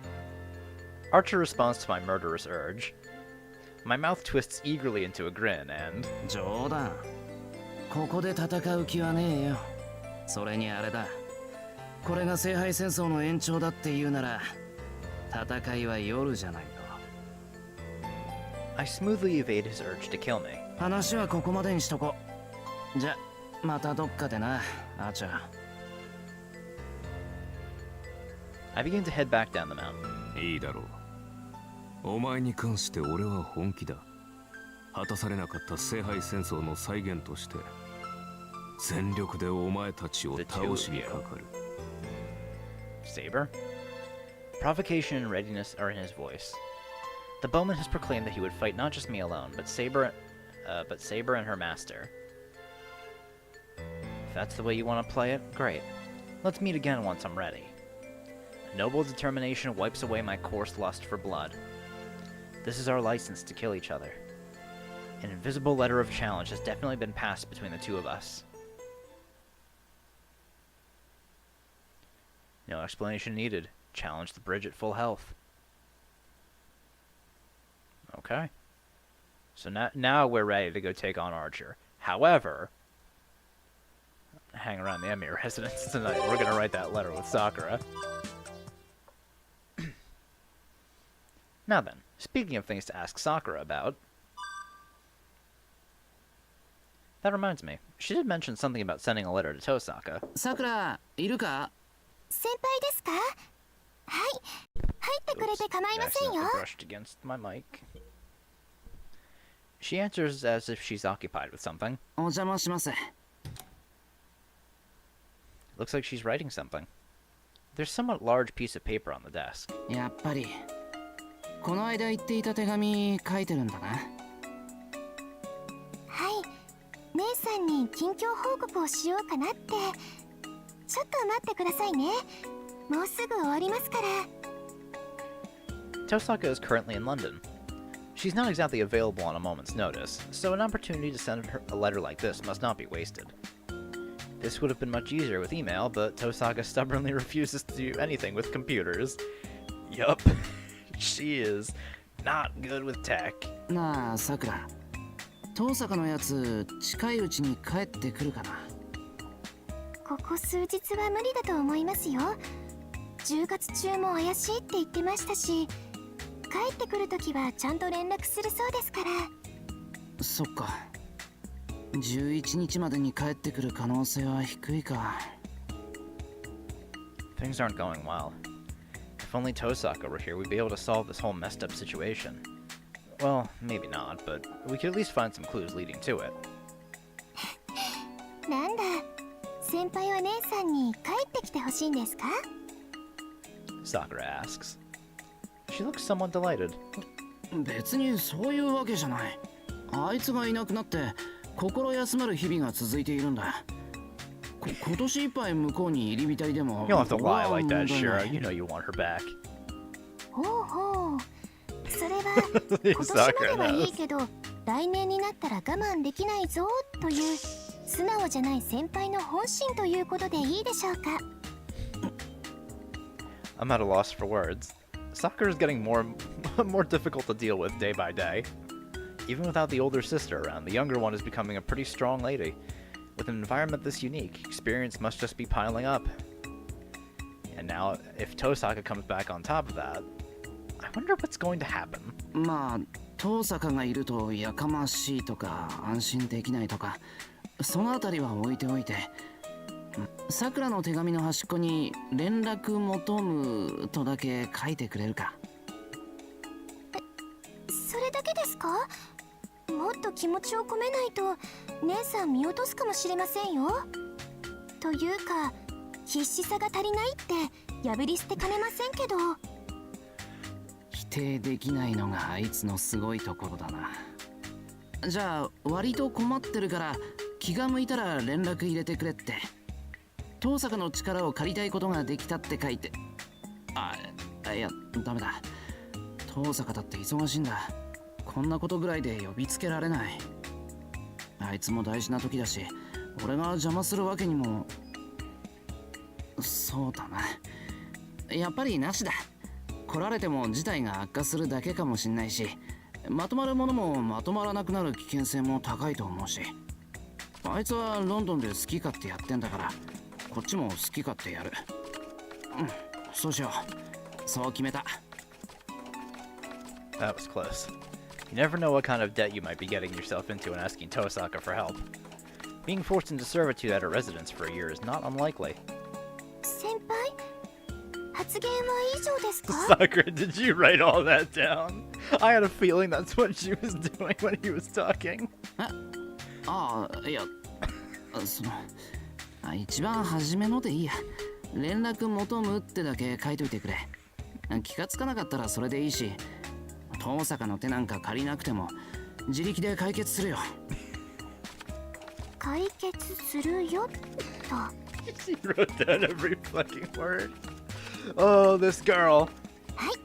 Archer responds to my murderous urge. My mouth twists eagerly into a grin, and... 冗談。ここで戦う気はねえよ。それにあれだ。これが聖杯戦争の延長だって言うなら、戦いは夜じゃないと。I smoothly evade his urge to kill me. 話はここまでにしとこ。じゃ、またどっかでな、アーチャー。I begin to head back down the mountain. いいだろう。お前に関して俺は本気だ。果たされなかった聖杯戦争の再現として、全力でお前たちを倒しにかかる。Saber? Provocation and readiness are in his voice. The bowman has proclaimed that he would fight not just me alone, but Saber and her master. If that's the way you want to play it, great. Let's meet again once I'm ready. A noble determination wipes away my coarse lust for blood. This is our license to kill each other. An invisible letter of challenge has definitely been passed between the two of us. No explanation needed. Challenge the bridge at full health. Okay. So now we're ready to go take on Archer. However, hang around the Emir residence tonight. We're gonna write that letter with Sakura. Now then, speaking of things to ask Sakura about... That reminds me, she did mention something about sending a letter to Tosaka. さくら、いるか？先輩ですか？はい、入ってくれて構いませんよ。 Accidentally brushed against my mic. She answers as if she's occupied with something. お邪魔します。 Looks like she's writing something. There's a somewhat large piece of paper on the desk. やっぱり、この間言っていた手紙書いてるんだな。はい、姉さんに近況報告をしようかなって。ちょっと待ってくださいね。もうすぐ終わりますから。Tosaka is currently in London. She's not exactly available on a moment's notice, so an opportunity to send her a letter like this must not be wasted. This would have been much easier with email, but Tosaka stubbornly refuses to do anything with computers. Yup, she is not good with tech. なあ、さくら。遠坂のやつ、近いうちに帰ってくるかな。ここ数日は無理だと思いますよ。10月中も怪しいって言ってましたし、帰ってくるときはちゃんと連絡するそうですから。そっか。11日までに帰ってくる可能性は低いか。Things aren't going well. If only Tosaka were here, we'd be able to solve this whole messed up situation. Well, maybe not, but we could at least find some clues leading to it. なんだ、先輩は姉さんに帰ってきてほしいんですか？ Sakura asks. She looks somewhat delighted. 別にそういうわけじゃない。あいつがいなくなって心休まる日々が続いているんだ。今年いっぱい向こうに入り浸りでも。You don't have to lie like that, Shira. You know you want her back. ほうほう。それは今年まではいいけど、来年になったら我慢できないぞという素直じゃない先輩の本心ということでいいでしょうか。I'm at a loss for words. Sakura is getting more difficult to deal with day by day. Even without the older sister around, the younger one is becoming a pretty strong lady. With an environment this unique, experience must just be piling up. And now, if Tosaka comes back on top of that, I wonder what's going to happen. まあ、遠坂がいるとやかましいとか安心できないとか、そのあたりは置いておいて、さくらの手紙の端っこに連絡求むとだけ書いてくれるか。それだけですか？もっと気持ちを込めないと姉さん見落とすかもしれませんよ。というか必死さが足りないって破り捨てかねませんけど。否定できないのがあいつのすごいところだな。じゃあ割と困ってるから気が向いたら連絡入れてくれって。遠坂の力を借りたいことができたって書いて。いやダメだ。遠坂だって忙しいんだ。こんなことぐらいで呼びつけられない。あいつも大事な時だし俺が邪魔するわけにも。そうだな、やっぱりなしだ。来られても事態が悪化するだけかもしんないし、まとまるものもまとまらなくなる危険性も高いと思うし、あいつはロンドンで好き勝手やってんだからこっちも好き勝手やる。そうしよう。そう決めた。 That was close. You never know what kind of debt you might be getting yourself into when asking Tosaka for help. Being forced into servitude at a residence for a year is not unlikely. 先輩、発言は以上ですか？ Sakura, did you write all that down? I had a feeling that's what she was doing when he was talking. いや一番初めのでいいや。連絡求むってだけ書いといてくれ。気がつかなかったらそれでいいし、遠坂の手なんか借りなくても自力で解決するよ。解決するよと。She wrote down every fucking word. Oh, this girl. はい、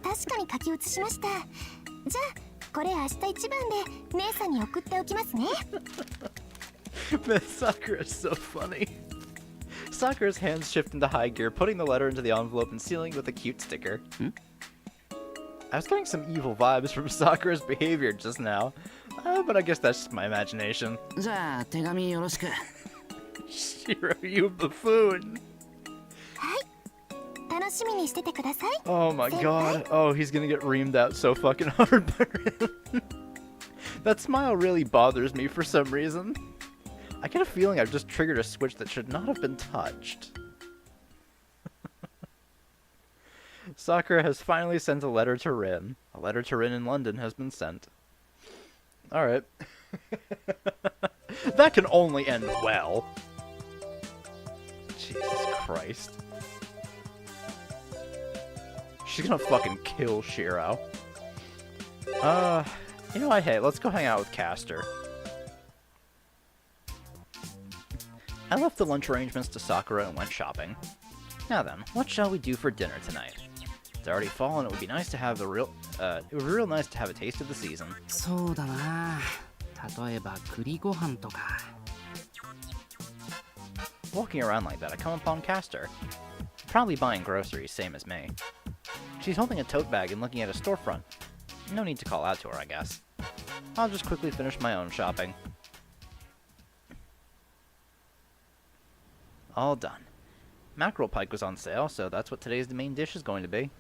確かに書き写しました。じゃあこれ明日一番で姉さんに送っておきますね。Man, Sakura is so funny. Sakura's hands shift into high gear, putting the letter into the envelope and sealing it with a cute sticker. I was getting some evil vibes from Sakura's behavior just now, but I guess that's just my imagination. じゃあ手紙よろしく。Shiro, you buffoon. はい、楽しみにしててください。 Oh my god. Oh, he's gonna get reamed out so fucking hard by him. That smile really bothers me for some reason. I get a feeling I've just triggered a switch that should not have been touched. Sakura has finally sent a letter to Rin. A letter to Rin in London has been sent. Alright. That can only end well. Jesus Christ. She's gonna fucking kill Shiro. You know what? Hey, let's go hang out with Castor. I left the lunch arrangements to Sakura and went shopping. Now then, what shall we do for dinner tonight? It's already fall and it would be nice to have it would be real nice to have a taste of the season. そうだな。例えば栗ご飯とか。 Walking around like that, I come upon Castor. Probably buying groceries, same as me. She's holding a tote bag and looking at a storefront. No need to call out to her, I guess. I'll just quickly finish my own shopping. All done. Mackerel pike was on sale, so that's what today's main dish is going to be.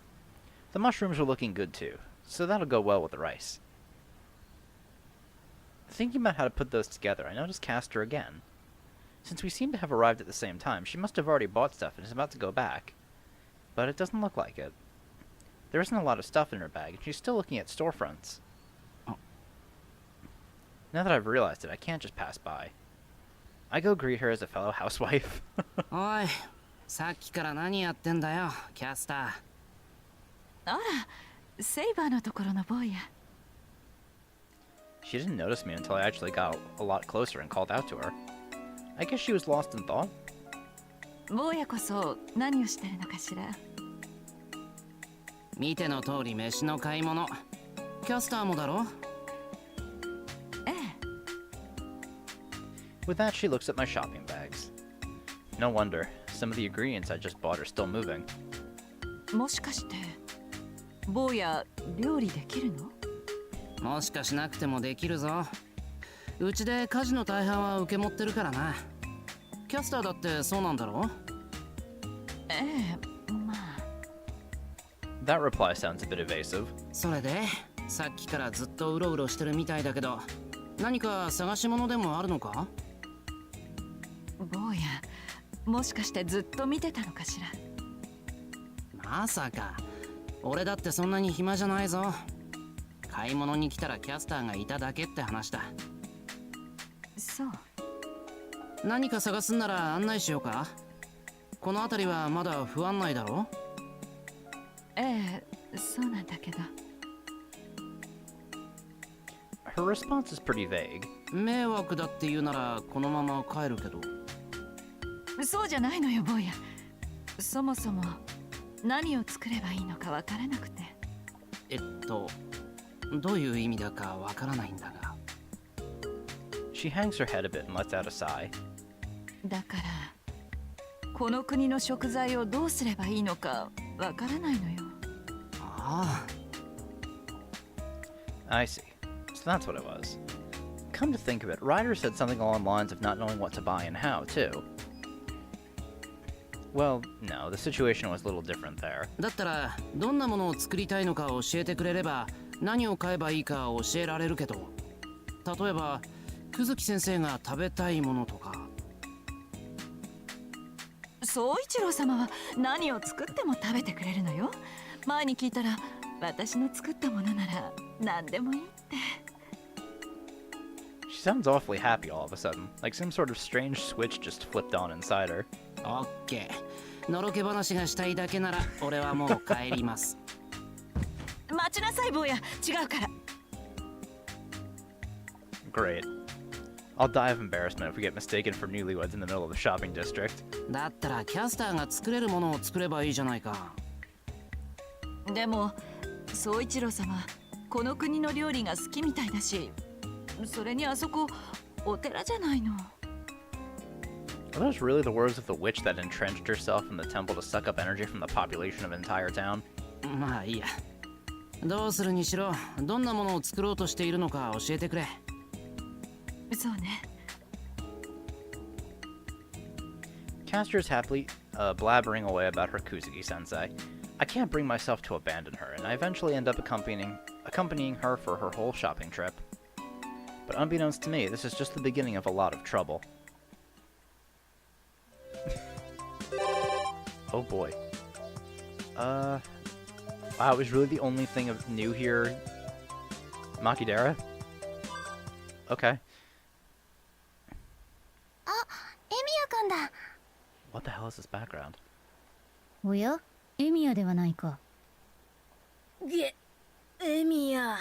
The mushrooms are looking good too, so that'll go well with the rice. Thinking about how to put those together, I noticed Castor again. Since we seem to have arrived at the same time, she must have already bought stuff and is about to go back. But it doesn't look like it. There isn't a lot of stuff in her bag, and she's still looking at storefronts. Oh. Now that I've realized it, I can't just pass by. I go greet her as a fellow housewife. おい、さっきから何やってんだよ、キャスター。あら、セイバーのところの坊や。 She didn't notice me until I actually got a lot closer and called out to her. I guess she was lost in thought. 坊やこそ何をしてるのかしら。見ての通り飯の買い物。キャスターもだろ。ええ。 With that, she looks at my shopping bags. No wonder. Some of the ingredients I just bought are still moving. もしかして坊や料理できるの？もしかしなくてもできるぞ。うちで家事の大半は受け持ってるからな。キャスターだってそうなんだろ？ええ、まあ。That reply sounds a bit evasive. それで、さっきからずっとうろうろしてるみたいだけど、何か探し物でもあるのか？坊や、もしかしてずっと見てたのかしら。まさか、俺だってそんなに暇じゃないぞ。買い物に来たらキャスターがいただけって話だ。そう。何か探すんなら案内しようか。この辺りはまだ不安内だろ？ええ、そうなんだけど。Her response is pretty vague. 迷惑だって言うならこのまま帰るけど。そうじゃないのよ、坊や。そもそも何を作ればいいのかわからなくて。どういう意味だかわからないんだが。She hangs her head a bit and lets out a sigh. だからこの国の食材をどうすればいいのかわからないのよ。ああ。 I see. So that's what it was. Come to think of it, Ryder said something along the lines of not knowing what to buy and how, too. Well, no, the situation was a little different there. だったらどんなものを作りたいのか教えてくれれば何を買えばいいか教えられるけど、例えば久月先生が食べたいものとか。宗一郎様は何を作っても食べてくれるのよ。前に聞いたら私の作ったものなら何でもいいって。She sounds awfully happy all of a sudden, like some sort of strange switch just flipped on inside her. オッケー。のろけ話がしたいだけなら俺はもう帰ります。待ちなさい坊や、違うから。Great. I'll die of embarrassment if we get mistaken for newlyweds in the middle of the shopping district. だったらキャスターが作れるものを作ればいいじゃないか。でも宗一郎様この国の料理が好きみたいだし、それにあそこお寺じゃないの。 Are those really the words of the witch that entrenched herself in the temple to suck up energy from the population of an entire town? まあいいや。どうするにしろどんなものを作ろうとしているのか教えてくれ。そうね。Castor's happily blabbering away about her Kuzuki-sensei. I can't bring myself to abandon her, and I eventually end up accompanying her for her whole shopping trip. But unbeknownst to me, this is just the beginning of a lot of trouble. Oh boy. Wow, it was really the only thing of new here. Makidera? Okay. あ、エミヤくんだ。 What the hell is this background? おや、エミヤではないか。エミヤ。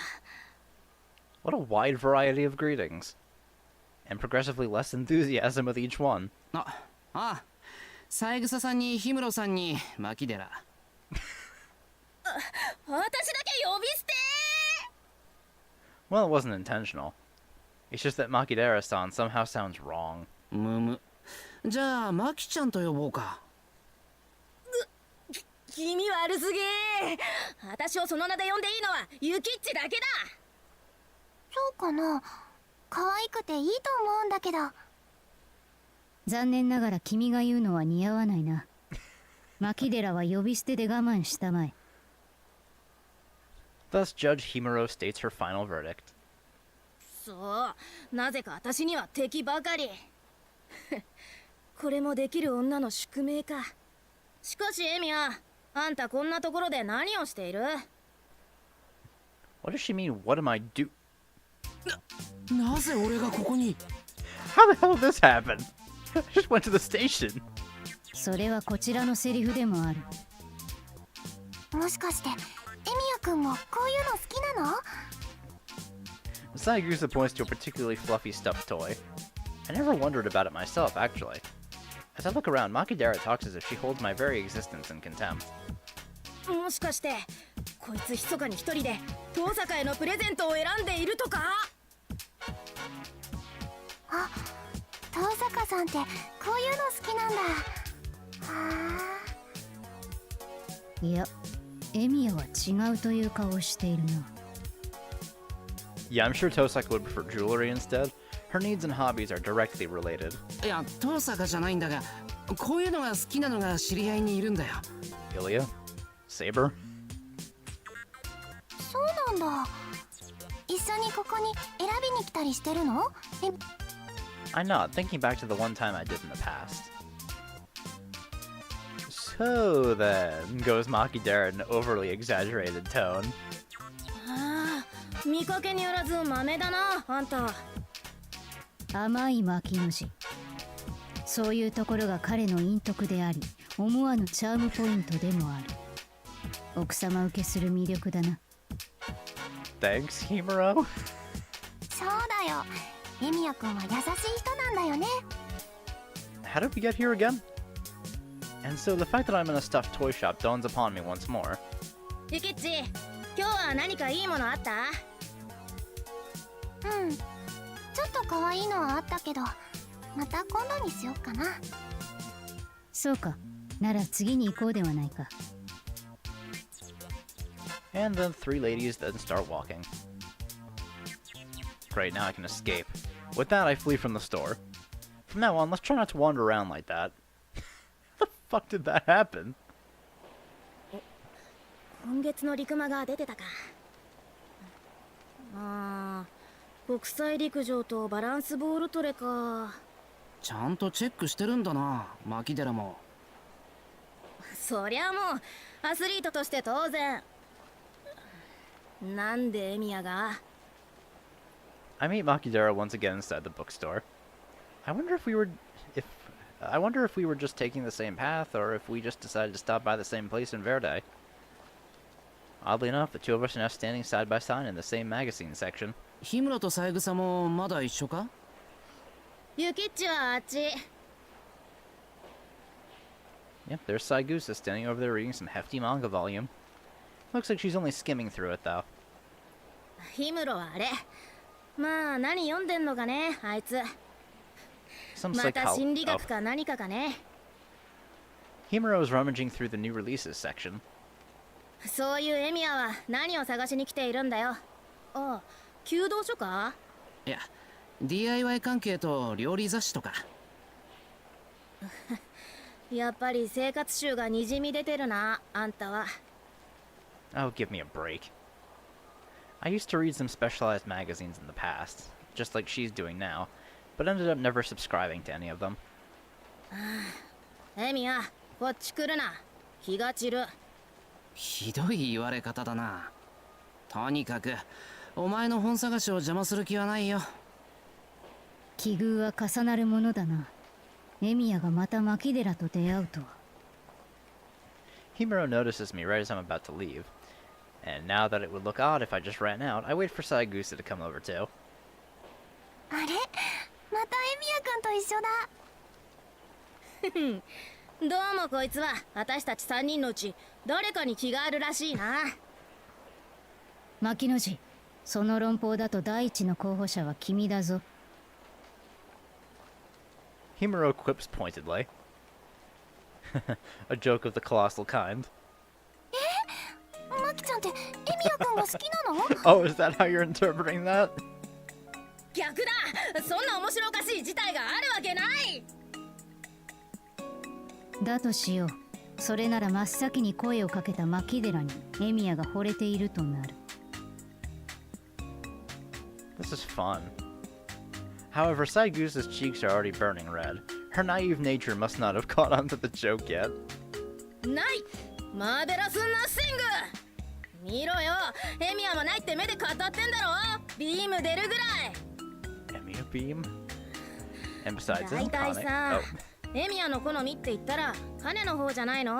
What a wide variety of greetings. And progressively less enthusiasm with each one. ああ、三枝さんに氷室さんに牧寺。私だけ呼び捨て。 Well, it wasn't intentional. It's just that Makidera-san somehow sounds wrong. むむ。じゃあマキちゃんと呼ぼうか。気味悪すぎ。私をその名で呼んでいいのはユキッチだけだ。そうかな。可愛くていいと思うんだけど。残念ながら君が言うのは似合わないな。牧寺は呼び捨てで我慢したまえ。Thus, Judge Himuro states her final verdict. そう、なぜか私には敵ばかり。これもできる女の宿命か。しかしエミヤ、あんたこんなところで何をしている？ What does she mean, what am I do- なぜ俺がここに？ How the hell did this happen? I just went to the station. それはこちらのセリフでもある。もしかしてエミヤくんもこういうの好きなの？ Saigusa points to a particularly fluffy stuffed toy. I never wondered about it myself, actually. As I look around, Makidera talks as if she holds my very existence in contempt. もしかしてこいつ密かに一人で遠坂へのプレゼントを選んでいるとか？あ、遠坂さんってこういうの好きなんだ。いや、エミヤは違うという顔をしているな。Yeah, I'm sure Tosaka would prefer jewelry instead. Her needs and hobbies are directly related. いや、遠坂じゃないんだが、こういうのが好きなのが知り合いにいるんだよ。Ilya? Saber? そうなんだ。一緒にここに選びに来たりしてるの？ I nod, thinking back to the one time I did in the past. So then, goes Makidera in an overly exaggerated tone. ああ、見かけによらず豆だなあんた。甘い巻きの字。そういうところが彼の陰徳であり、思わぬチャームポイントでもある。奥様受けする魅力だな。 Thanks, Himuro. そうだよ、エミヤくんは優しい人なんだよね。 How did we get here again? And so the fact that I'm in a stuffed toy shop dawns upon me once more. ゆきっち、今日は何かいいものあった？うん、ちょっと可愛いのはあったけど、また今度にしよっかな。そうか。なら次に行こうではないか。 And then three ladies then start walking. Great, now I can escape. With that, I flee from the store. From now on, let's try not to wander around like that. How the fuck did that happen? 今月の陸間が出てたか。国際陸上とバランスボールトレか。ちゃんとチェックしてるんだな、牧寺も。そりゃもうアスリートとして当然。なんでエミヤが？ I meet Makidera once again inside the bookstore. I wonder if we were just taking the same path, or if we just decided to stop by the same place in Verde. Oddly enough, the two of us are now standing side by side in the same magazine section. 日村と三枝もまだ一緒か？ゆきっちはあっち。Yep, there's Saigusa standing over there reading some hefty manga volume. Looks like she's only skimming through it, though. ヒムロはあれ。まあ何読んでんのかね、あいつ。 Some また心理 oh. 学か何かかね。Himuro is rummaging through the new releases section. そういうエミヤは何を探しに来ているんだよ。ああ、弓道書か？いや、DIY 関係と料理雑誌とか。やっぱり生活習がにじみ出てるな、あんたは。Oh, give me a break. I used to read some specialized magazines in the past, just like she's doing now, but ended up never subscribing to any of them. エミヤ、こっち来るな。気が散る。ひどい言われ方だな。とにかくお前の本探しを邪魔する気はないよ。奇遇は重なるものだな。エミヤがまた牧寺と出会うとは。 Himuro notices me right as I'm about to leave, and now that it would look odd if I just ran out, I wait for Saigusa to come over too. あれ、またエミヤくんと一緒だ。どうもこいつは私たち3人のうち誰かに気があるらしいな。牧野寺、その論法だと第一の候補者は君だぞ。 Himuro quips pointedly. A joke of the colossal kind. マキちゃんってエミヤくんが好きなの？ Oh, is that how you're interpreting that? 逆だ。そんな面白おかしい事態があるわけない。だとしよう。それなら真っ先に声をかけた牧寺にエミヤが惚れているとなる。 This is fun. However, Saigusa's cheeks are already burning red. Her naive nature must not have caught on to the joke yet. ない。マーベラスナッシング。見ろよ。エミヤもないって目で語ってんだろ。ビーム出るぐらい。Emiya beam? And besides, 大 isn't 体 Kane... さ、 Oh. エミヤの好みって言ったら彼の方じゃないの？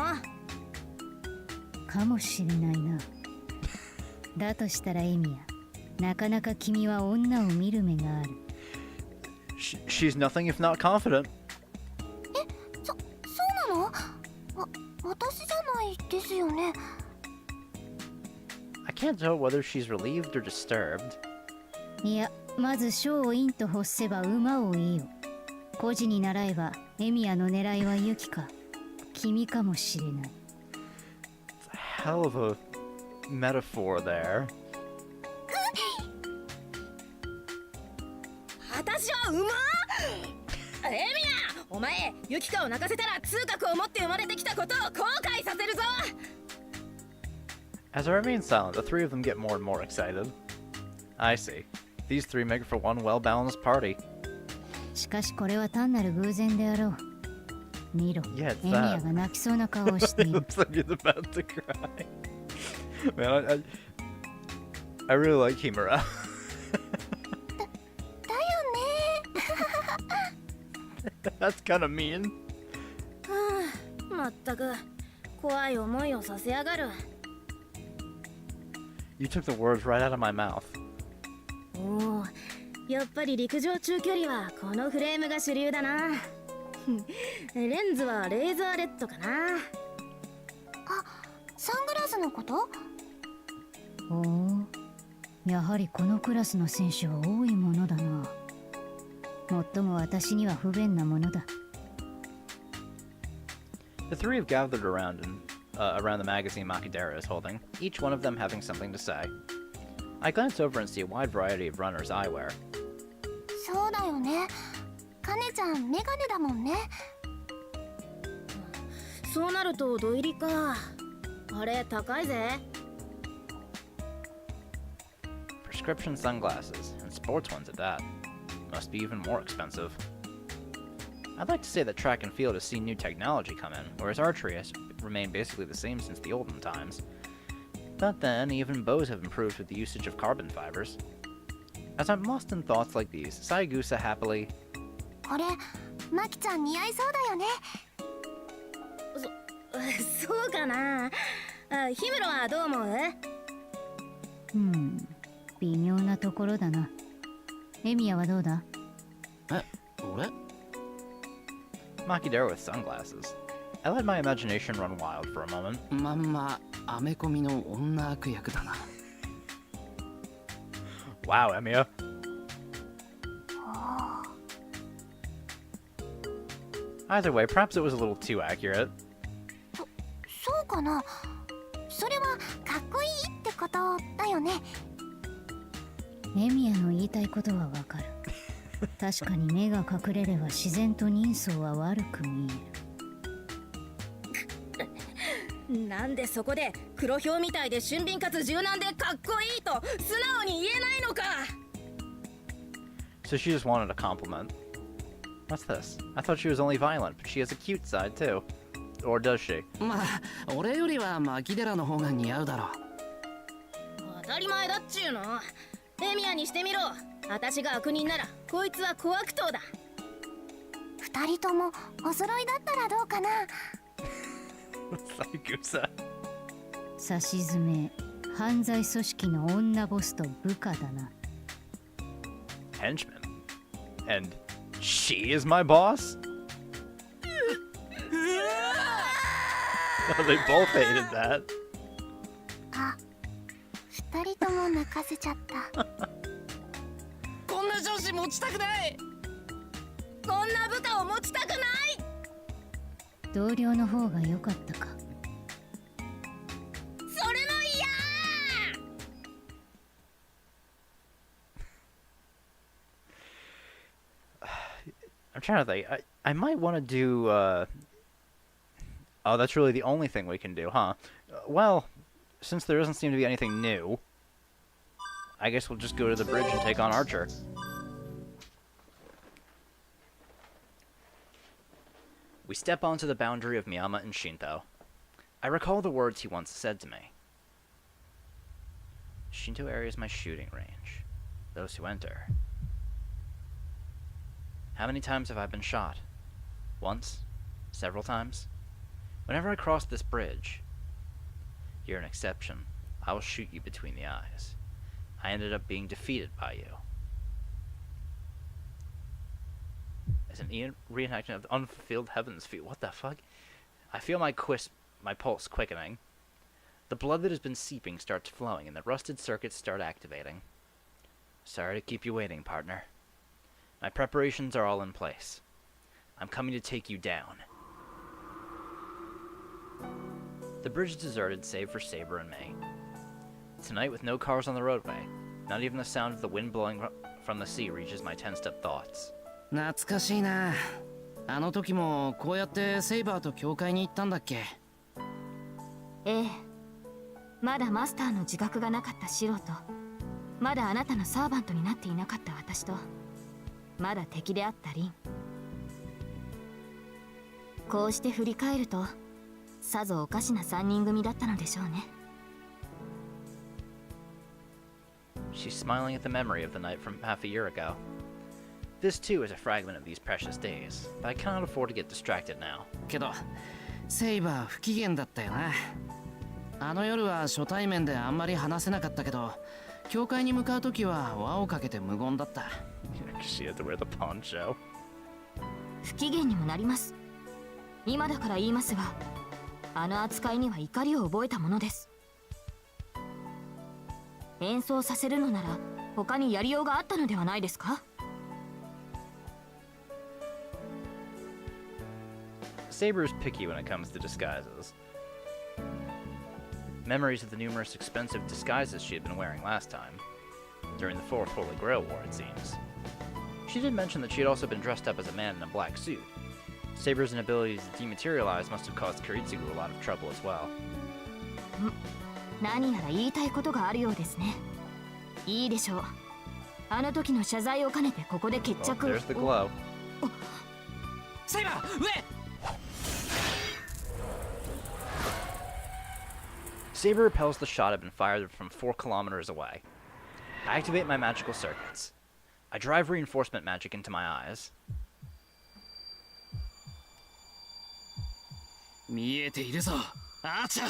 かもしれないな。だとしたらエミヤ、なかなか君は女を見る目がある。She's nothing if not confident. そうなの？私じゃないですよね。I can't tell whether she's relieved or disturbed. いや、まず将を陰と欲せば馬をいいよ。孤児に習えばエミヤの狙いはユキか君かもしれない。 It's a hell of a metaphor there. 私は馬？エミヤ、お前ユキカを泣かせたら痛覚を持って生まれてきたことを後悔させるぞ。 As I remain silent, the three of them get more and more excited. I see. These three make for one well-balanced party. しかしこれは単なる偶然であろう。見ろ、 Yeah, it's エミヤが泣きそうな顔をしている。 Looks like he's about to cry. Man, I really like Kimura. だよね That's kind of mean. まったく怖い思いをさせやがる。 You took the words right out of my mouth. おお、やっぱり陸上中距離はこのフレームが主流だな。レンズはレーザーレッドかな。サングラスのこと？おお、やはりこのクラスの選手は多いものだな。もっとも私には不便なものだ。The three have gathered around the magazine Makidera is holding, each one of them having something to say. I glance over and see a wide variety of runners' eyewear. そうだよね。カネちゃんメガネだもんね。そうなると土入りか。あれ高いぜ。 Prescription sunglasses, and sports ones at that. Must be even more expensive. I'd like to say that track and field has seen new technology come in, whereas archery has remained basically the same since the olden times. But then, even bows have improved with the usage of carbon fibers. As I'm lost in thoughts like these, Saigusa happily... これマキちゃん似合いそうだよね。そうかな。ヒムロはどう思う？微妙なところだな。エミヤはどうだ？俺？ Makidera with sunglasses. I let my imagination run wild for a moment. まんまアメコミの女悪役だな。Wow, Emiya. Either way, perhaps it was a little too accurate. そうかな。それはかっこいいってことだよね。エミヤの言いたいことはわかる。確かに目が隠れれば自然と人相は悪く見える。なんでそこで黒ひょうみたいで俊敏かつ柔軟でかっこいいと素直に言えないのか。 So she just wanted a compliment. What's this? I thought she was only violent, but she has a cute side too. Or does she? まあ俺よりはマキデラの方が似合うだろ。当たり前だっちゅうの。エミヤにしてみろ。私が悪人ならこいつは小悪党だ。二人ともお揃いだったらどうかな。Saigusa. さしずめ、犯罪組織の女ボスと部下だな。Henchman. And she is my boss? They both hated that. あ、二人とも泣かせちゃった。こんな上司持ちたくない。こんな部下を持ちたくない。同僚の方が良かったか。それも嫌。 I'm trying to think. I might want to do, Oh, that's really the only thing we can do, huh? Well, since there doesn't seem to be anything new, I guess we'll just go to the bridge and take on Archer. We step onto the boundary of Miyama and Shinto. I recall the words he once said to me. Shinto area is my shooting range. Those who enter. How many times have I been shot? Once? Several times? Whenever I cross this bridge, you're an exception. I will shoot you between the eyes. I ended up being defeated by you. As an reenactment of the unfulfilled heavens feel. What the fuck? I feel my pulse quickening. The blood that has been seeping starts flowing, and the rusted circuits start activating. Sorry to keep you waiting, partner. My preparations are all in place. I'm coming to take you down. The bridge is deserted save for Saber and me. Tonight, with no cars on the roadway, not even the sound of the wind blowing from the sea reaches my tensed-up thoughts. 懐かしいな。あの時もこうやってセイバーと教会に行ったんだっけ。ええ。まだマスターの自覚がなかった素人。まだあなたのサーバントになっていなかった私と。まだ敵であったリン。こうして振り返ると、さぞおかしな三人組だったのでしょうね。she's smiling at the memory of the night from half a year ago. This too is a fragment of these precious days, but I cannot afford to get distracted now. けどセイバー不機嫌だったよな。あの夜は初対面であんまり話せなかったけど、教会に向かう時は輪をかけて無言だった。She had to wear the poncho. 不機嫌にもなります。今だから言いますが、あの扱いには怒りを覚えたものです。演奏させるのなら他にやりようがあったのではないですか？ Saber is picky when it comes to disguises. Memories of the numerous expensive disguises she had been wearing last time. During the Fourth Holy Grail War, it seems. She did mention that she had also been dressed up as a man in a black suit. Saber's inability to dematerialize must have caused Kiritsugu a lot of trouble as well. 何やら言いたいことがあるようですね。いいでしょう。あの時の謝罪を兼ねてここで決 Well, 着。 there's the glow. セイバー上。Saber repels the shot had been fired from 4 kilometers away. I activate my magical circuits. I drive reinforcement magic into my eyes. 見えているぞ、アーチャー。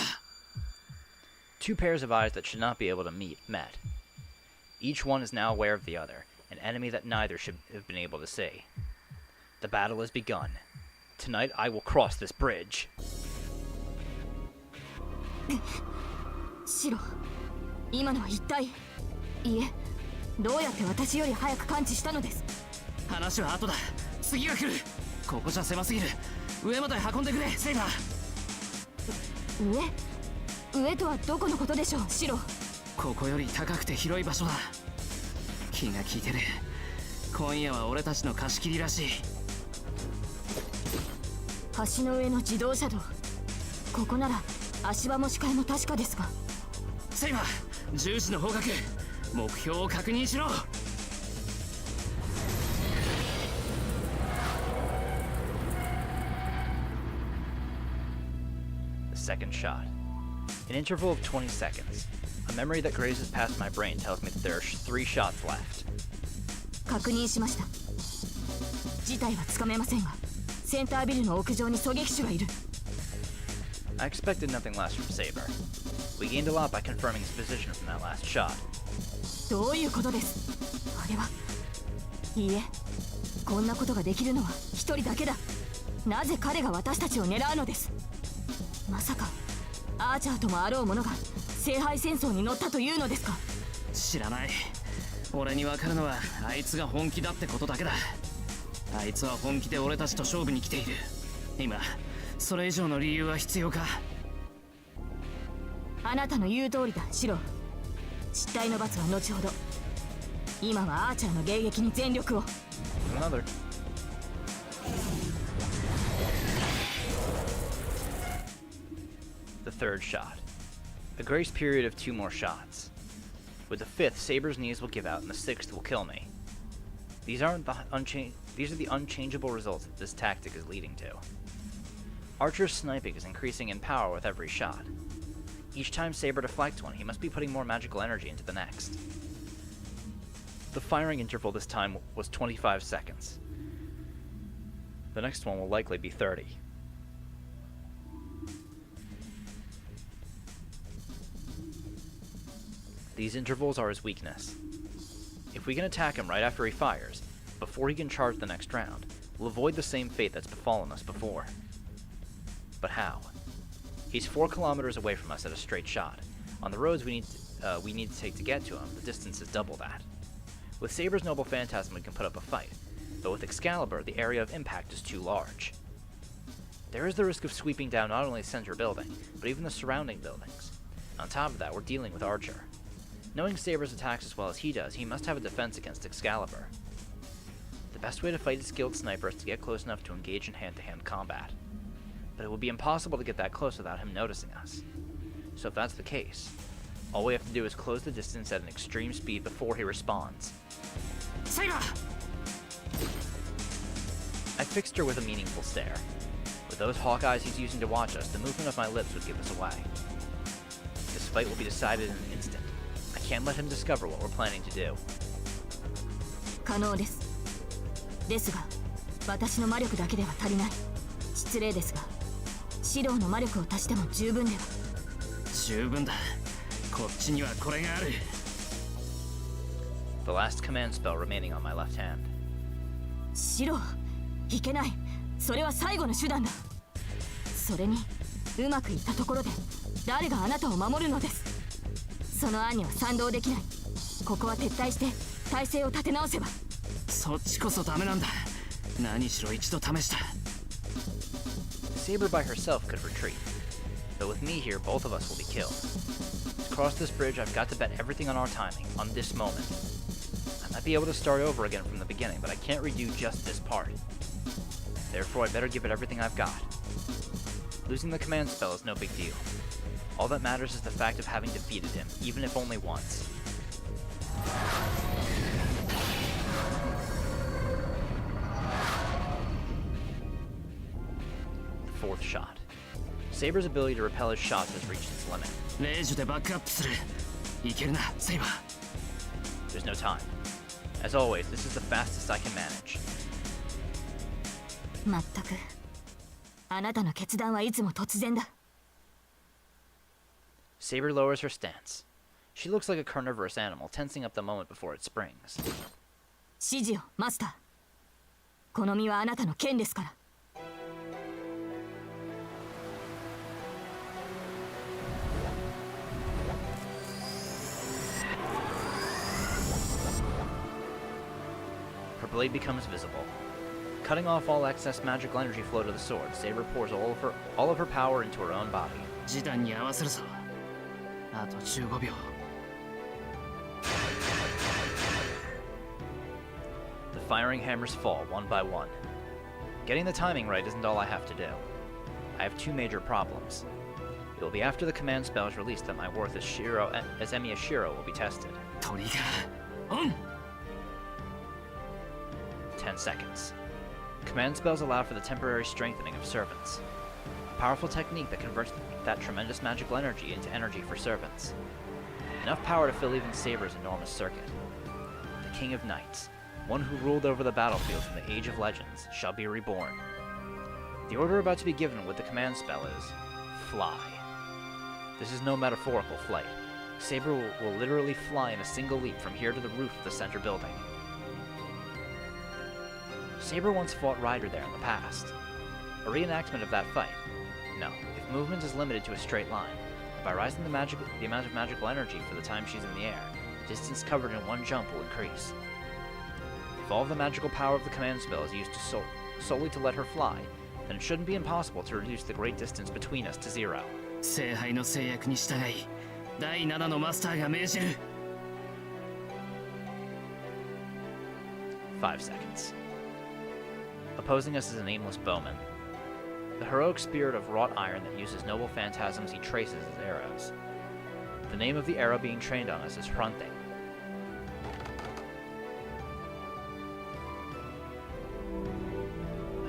Two pairs of eyes that should not be able to meet met. Each one is now aware of the other, an enemy that neither should have been able to see. The battle has begun. Tonight I will cross this bridge. シロ、今のは一体。いえ、どうやって私より早く感知したのです。話は後だ。次が来る。ここじゃ狭すぎる。上まで運んでくれ、セイバー。上とはどこのことでしょう、シロ。ここより高くて広い場所だ。気が利いてる。今夜は俺たちの貸し切りらしい。橋の上の自動車道。ここなら足場も視界も確かですが。セイバー、10時の方角。目標を確認しろ。The second shot. An interval of 20 seconds. A memory that grazes past my brain tells me that there are 3 shots left. 確認しました。事態はつかめませんが、センタービルの屋上に狙撃手がいる。I expected nothing less from Saber. We gained a lot by confirming his position from that last shot. どういうことです？あれは。いいえ、こんなことができるのは一人だけだ。なぜ彼が私たちを狙うのです？まさかアーチャーともあろう者が聖杯戦争に乗ったというのですか？知らない。俺に分かるのはあいつが本気だってことだけだ。あいつは本気で俺たちと勝負に来ている。今それ以上の理由は必要か？あなたの言う通りだ、シロ。失態の罰は後ほど。今はアーチャーの迎撃に全力を。Another. The third shot. A grace period of 2 more shots. With the 5th, Saber's knees will give out and the 6th will kill me. These are the unchangeable results that this tactic is leading to. Archer's sniping is increasing in power with every shot. Each time Saber deflects one, he must be putting more magical energy into the next. The firing interval this time was 25 seconds. The next one will likely be 30. These intervals are his weakness. If we can attack him right after he fires, before he can charge the next round, we'll avoid the same fate that's befallen us before. But how? He's 4 kilometers away from us at a straight shot. On the roads we need to take to get to him, the distance is double that. With Saber's Noble Phantasm we can put up a fight, but with Excalibur the area of impact is too large. There is the risk of sweeping down not only the center building, but even the surrounding buildings. On top of that, we're dealing with Archer. Knowing Saber's attacks as well as he does, he must have a defense against Excalibur. The best way to fight a skilled sniper is to get close enough to engage in hand-to-hand combat. But it will be impossible to get that close without him noticing us. So if that's the case, all we have to do is close the distance at an extreme speed before he responds. Saber! I fixed her with a meaningful stare. With those hawk eyes he's using to watch us, the movement of my lips would give us away. This fight will be decided in an instant. I can't let him discover what we're planning to do. 可能です。ですが私の魔力だけでは足りない。失礼ですが指導の魔力を足しても十分では。十分だ。こっちにはこれがある。 The last command spell remaining on my left hand. 指導いけない。それは最後の手段だ。それにうまくいったところで誰があなたを守るのです。その案には賛同できない。ここは撤退して体勢を立て直せば。そっちこそダメなんだ。何しろ一度試した。 Saber by herself could retreat, but with me here, both of us will be killed. To cross this bridge, I've got to bet everything on our timing, on this moment. I might be able to start over again from the beginning, but I can't redo just this part. Therefore, I better give it everything I've got. Losing the command spell is no big deal. All that matters is the fact of having defeated him, even if only once. The fourth shot. Saber's ability to repel his shots has reached its limit. レイジュでバックアップする。いけるな、セイバー。 There's no time. As always, this is the fastest I can manage. まったくあなたの決断はいつも突然だ。 Saber lowers her stance. She looks like a carnivorous animal, tensing up the moment before it springs. 指示をマスター。この身はあなたの剣ですから。 Her blade becomes visible. Cutting off all excess magical energy flow to the sword, Saber pours all of her power into her own body. 示談に合わせるぞ。あと15秒。 The firing hammers fall one by one. Getting the timing right isn't all I have to do. I have two major problems. It will be after the command spell is released that my worth as Emiya Shiro will be tested. トリガーオン。 10 seconds. Command spells allow for the temporary strengthening of servants. A powerful technique that converts that tremendous magical energy into energy for servants. Enough power to fill even Saber's enormous circuit. The King of Knights, one who ruled over the battlefield from the Age of Legends, shall be reborn. The order about to be given with the command spell is fly. This is no metaphorical flight. Saber will literally fly in a single leap from here to the roof of the center building. Saber once fought Ryder there in the past. A reenactment of that fight? No, if movement is limited to a straight line, by rising the amount of magical energy for the time she's in the air, distance covered in one jump will increase. If all of the magical power of the command spell is used solely to let her fly, then it shouldn't be impossible to reduce the great distance between us to zero. 聖杯の制約に従い、第7のマスターが命じる。 5 seconds. Opposing us is an aimless bowman. The heroic spirit of wrought iron that uses noble phantasms he traces as arrows. The name of the arrow being trained on us is Hrunting.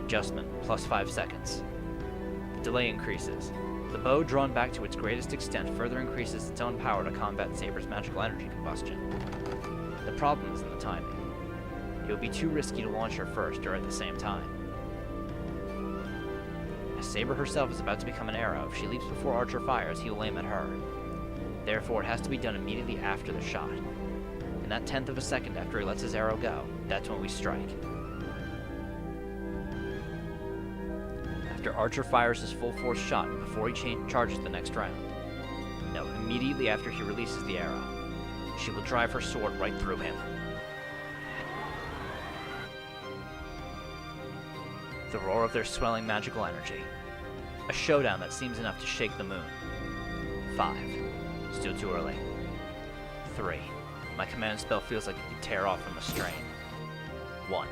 Adjustment, plus 5 seconds. The delay increases. The bow drawn back to its greatest extent further increases its own power to combat Saber's magical energy combustion. The problem is in the timing. It would be too risky to launch her first or at the same time. As Saber herself is about to become an arrow, if she leaps before Archer fires, he will aim at her. Therefore, it has to be done immediately after the shot. In that 10th of a second after he lets his arrow go, that's when we strike. After Archer fires his full force shot before he charges the next round. No, immediately after he releases the arrow, she will drive her sword right through him. The roar of their swelling magical energy. A showdown that seems enough to shake the moon. 5. Still too early. 3. My command spell feels like it could tear off from the strain. 1.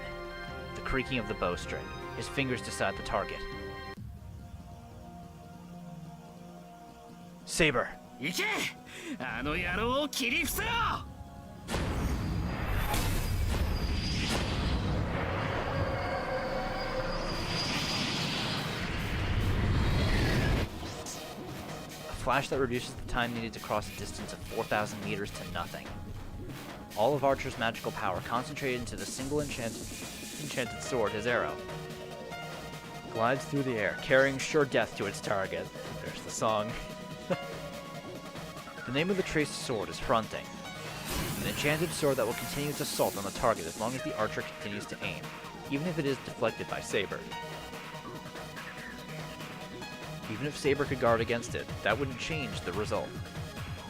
The creaking of the bowstring. His fingers decide the target. Saber! 行け！あの野郎を切り伏せろ！ A flash that reduces the time needed to cross a distance of 4,000 meters to nothing. All of Archer's magical power concentrated into the single enchanted sword, his arrow. Glides through the air, carrying sure death to its target. There's the song. The name of the traced sword is Fronting, an enchanted sword that will continue its assault on the target as long as the archer continues to aim, even if it is deflected by Saber. Even if Saber could guard against it, that wouldn't change the result.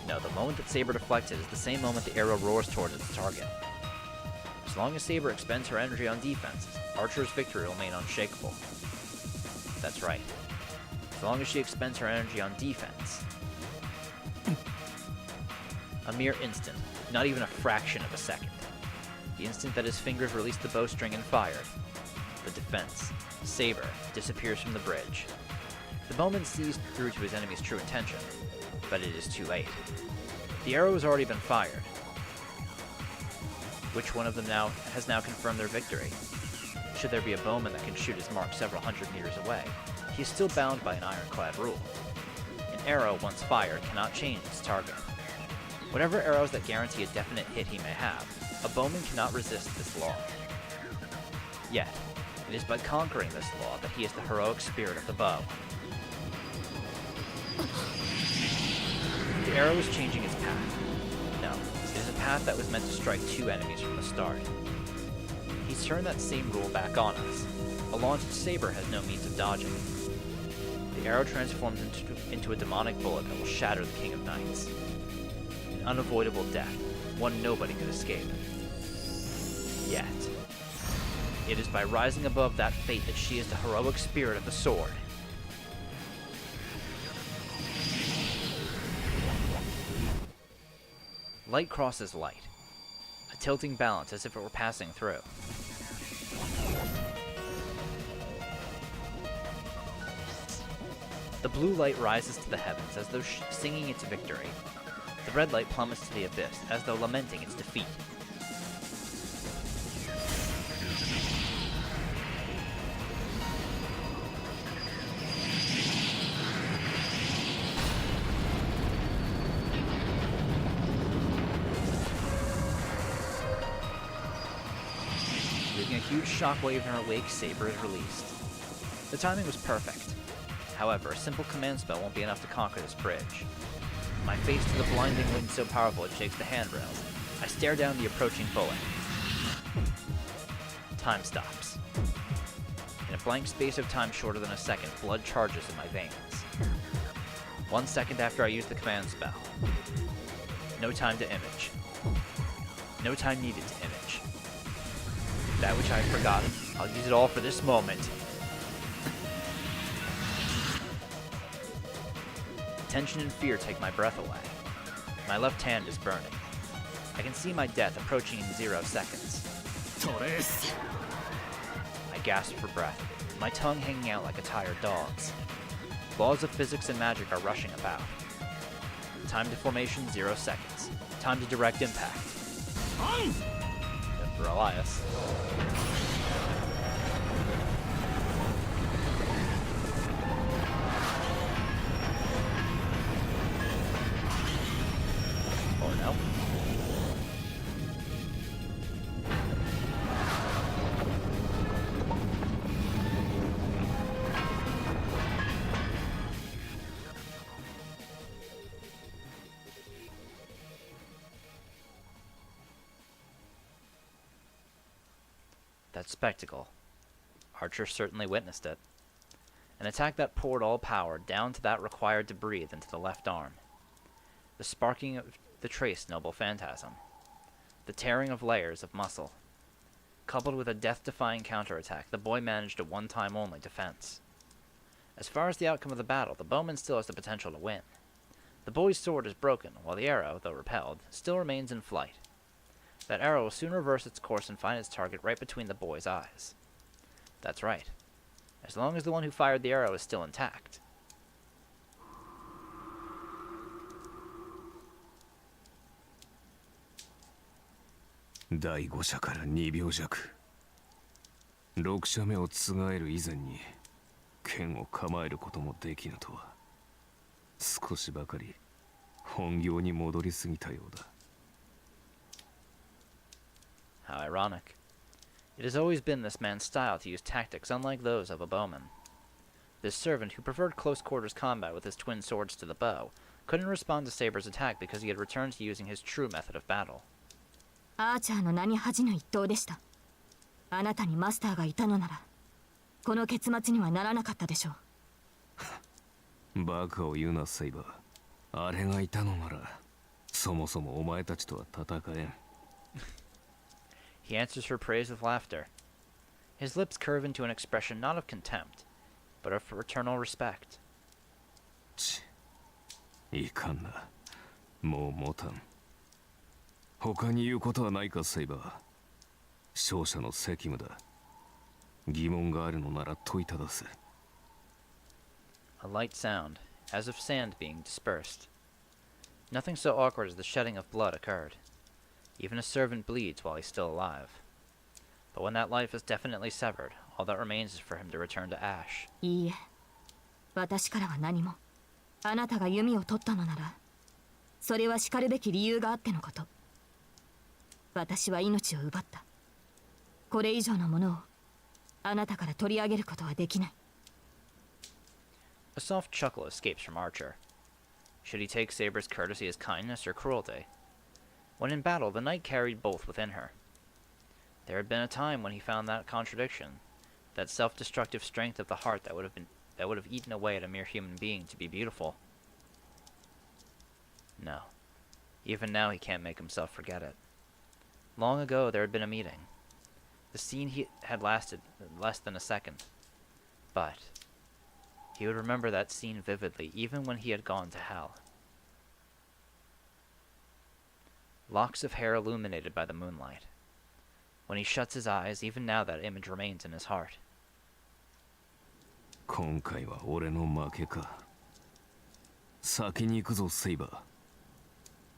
No, the moment that Saber deflects it is the same moment the arrow roars towards its target. As long as Saber expends her energy on defense, Archer's victory will remain unshakable. That's right. As long as she expends her energy on defense. A mere instant, not even a fraction of a second. The instant that his fingers released the bowstring and fired, the defense, Saber, disappears from the bridge. The bowman sees through to his enemy's true intention, but it is too late. The arrow has already been fired. Which one of them has now confirmed their victory? Should there be a bowman that can shoot his mark several hundred meters away, he is still bound by an ironclad rule. An arrow, once fired, cannot change its target. Whatever arrows that guarantee a definite hit he may have, a bowman cannot resist this law. Yet, it is by conquering this law that he is the heroic spirit of the bow. The arrow is changing its path. No, it is a path that was meant to strike two enemies from the start. He's turned that same rule back on us. A launched saber has no means of dodging. The arrow transforms into a demonic bullet that will shatter the King of Knights. An unavoidable death, one nobody could escape. Yet, it is by rising above that fate that she is the heroic spirit of the sword. Light crosses light, a tilting balance as if it were passing through. The blue light rises to the heavens as though singing its victory. The red light plummets to the abyss as though lamenting its defeat. Leaving a huge shockwave in her wake, Saber is released. The timing was perfect. However, a simple command spell won't be enough to conquer this bridge. My face to the blinding wind so powerful it shakes the handrails. I stare down the approaching bullet. Time stops. In a blank space of time shorter than a second, blood charges in my veins. 1 second after I use the command spell. No time to image. No time needed to image. That which I have forgotten, I'll use it all for this moment. Tension and fear take my breath away. My left hand is burning. I can see my death approaching in 0 seconds. I gasp for breath, my tongue hanging out like a tired dog's. Laws of physics and magic are rushing about. Time to formation, 0 seconds. Time to direct impact. Good for Elias. Or no. That spectacle. Archer certainly witnessed it. An attack that poured all power down to that required to breathe into the left arm. The sparking of the traced noble phantasm. The tearing of layers of muscle. Coupled with a death-defying counterattack, the boy managed a one-time only defense. As far as the outcome of the battle, the bowman still has the potential to win. The boy's sword is broken, while the arrow, though repelled, still remains in flight. That arrow will soon reverse its course and find its target right between the boy's eyes. That's right. As long as the one who fired the arrow is still intact.第5射から2秒弱。6射目をつがえる以前に剣を構えることもできぬとは。少しばかり本業に戻りすぎたようだ。 How ironic. It has always been this man's style to use tactics unlike those of a bowman. This servant, who preferred close quarters combat with his twin swords to the bow, couldn't respond to Saber's attack because he had returned to using his true method of battle. アーチャーの名に恥じぬ一投でした。あなたにマスターがいたのならこの結末にはならなかったでしょう。バカを言うなセイバー。あれがいたのならそもそもお前たちとは戦えん。 He answers her praise with laughter. His lips curve into an expression not of contempt, but of fraternal respect. いかんな。もう持たん。他に言うことはないかセイバー。勝者の責務だ。疑問があるのなら問いただす。 A light sound, as of sand being dispersed. Nothing so awkward as the shedding of blood occurred. Even a servant bleeds while he's still alive. But when that life is definitely severed, all that remains is for him to return to ash. いいえ、私からは何も。あなたが弓を取ったのならそれはしかるべき理由があってのこと。私は命を奪った。これ以上のものをあなたから取り上げることはできない。 A soft chuckle escapes from Archer. Should he take Saber's courtesy as kindness or cruelty? When in battle, the knight carried both within her. There had been a time when he found that contradiction, that self-destructive strength of the heart that would have eaten away at a mere human being to be beautiful. No. Even now he can't make himself forget it. Long ago there had been a meeting. The scene had lasted less than a second. But he would remember that scene vividly, even when he had gone to hell. Locks of hair illuminated by the moonlight. When he shuts his eyes, even now that image remains in his heart. 今回は俺の負けか。先に行くぞセイバー。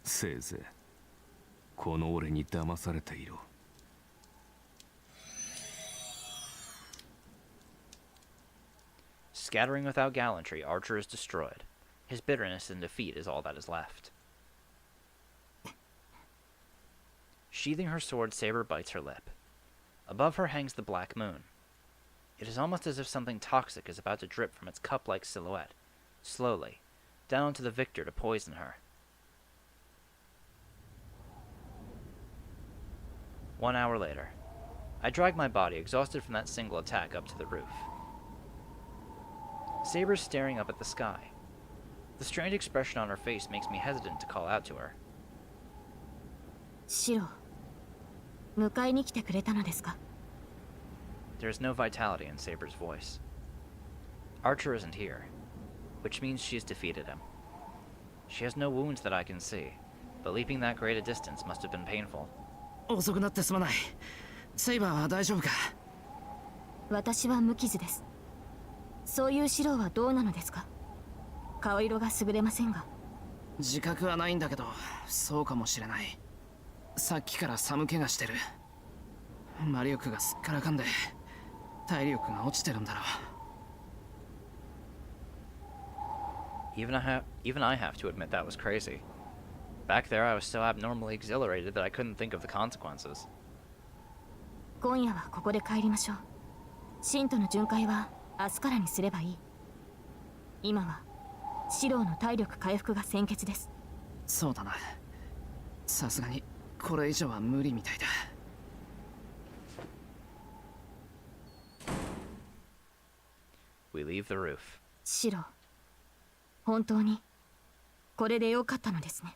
せいぜいこの俺に騙されていろ。 Scattering without gallantry, Archer is destroyed. His bitterness in defeat is all that is left. Sheathing her sword, Saber bites her lip. Above her hangs the black moon. It is almost as if something toxic is about to drip from its cup-like silhouette, slowly, down to the victor to poison her. 1 hour later, I drag my body, exhausted from that single attack, up to the roof. Saber's staring up at the sky. The strained expression on her face makes me hesitant to call out to her. シロ、迎えに来てくれたのですか？ There is no vitality in Saber's voice. Archer isn't here, which means she's defeated him. She has no wounds that I can see, but leaping that great a distance must have been painful. 遅くなってすまない。セイバーは大丈夫か？私は無傷です。そういうシロはどうなのですか？顔色が優れませんが。自覚はないんだけど、そうかもしれない。さっきから寒気がしてる。魔力がすっからかんで体力が落ちてるんだろう。 Even I have to admit that was crazy. Back there I was so abnormally exhilarated that I couldn't think of the consequences. 今夜はここで帰りましょう。シントの巡回は明日からにすればいい。今はシローの体力回復が先決です。そうだな。さすがにこれ以上は無理みたいだ。We leave the roof. シロー、本当にこれでよかったのですね。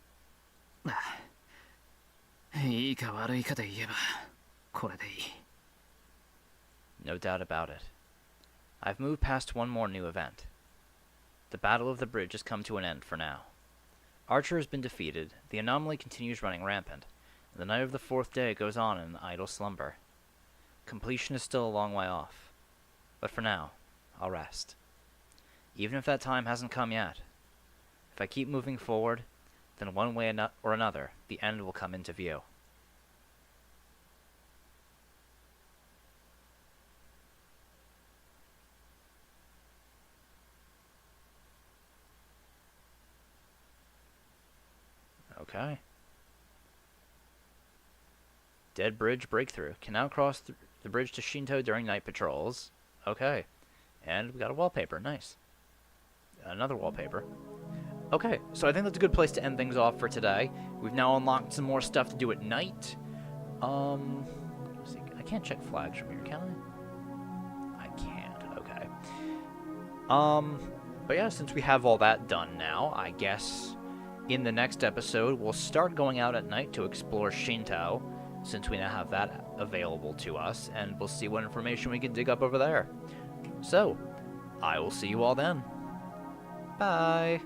いいか悪いかで言えばこれでいい。 No doubt about it. I've moved past one more new event. The Battle of the Bridge has come to an end for now. Archer has been defeated, the anomaly continues running rampant, and the night of the 4th day goes on in an idle slumber. Completion is still a long way off. But for now, I'll rest. Even if that time hasn't come yet. If I keep moving forward, then one way or another, the end will come into view. Okay. Dead bridge breakthrough. Can now cross the bridge to Shinto during night patrols. Okay. And we got a wallpaper. Nice. Another wallpaper. Okay, so I think that's a good place to end things off for today. We've now unlocked some more stuff to do at night. Let's see. I can't check flags from here, can I? I can't. Okay. But yeah, since we have all that done now, I guess in the next episode we'll start going out at night to explore Shinto, since we now have that available to us, and we'll see what information we can dig up over there. So, I will see you all then. Bye.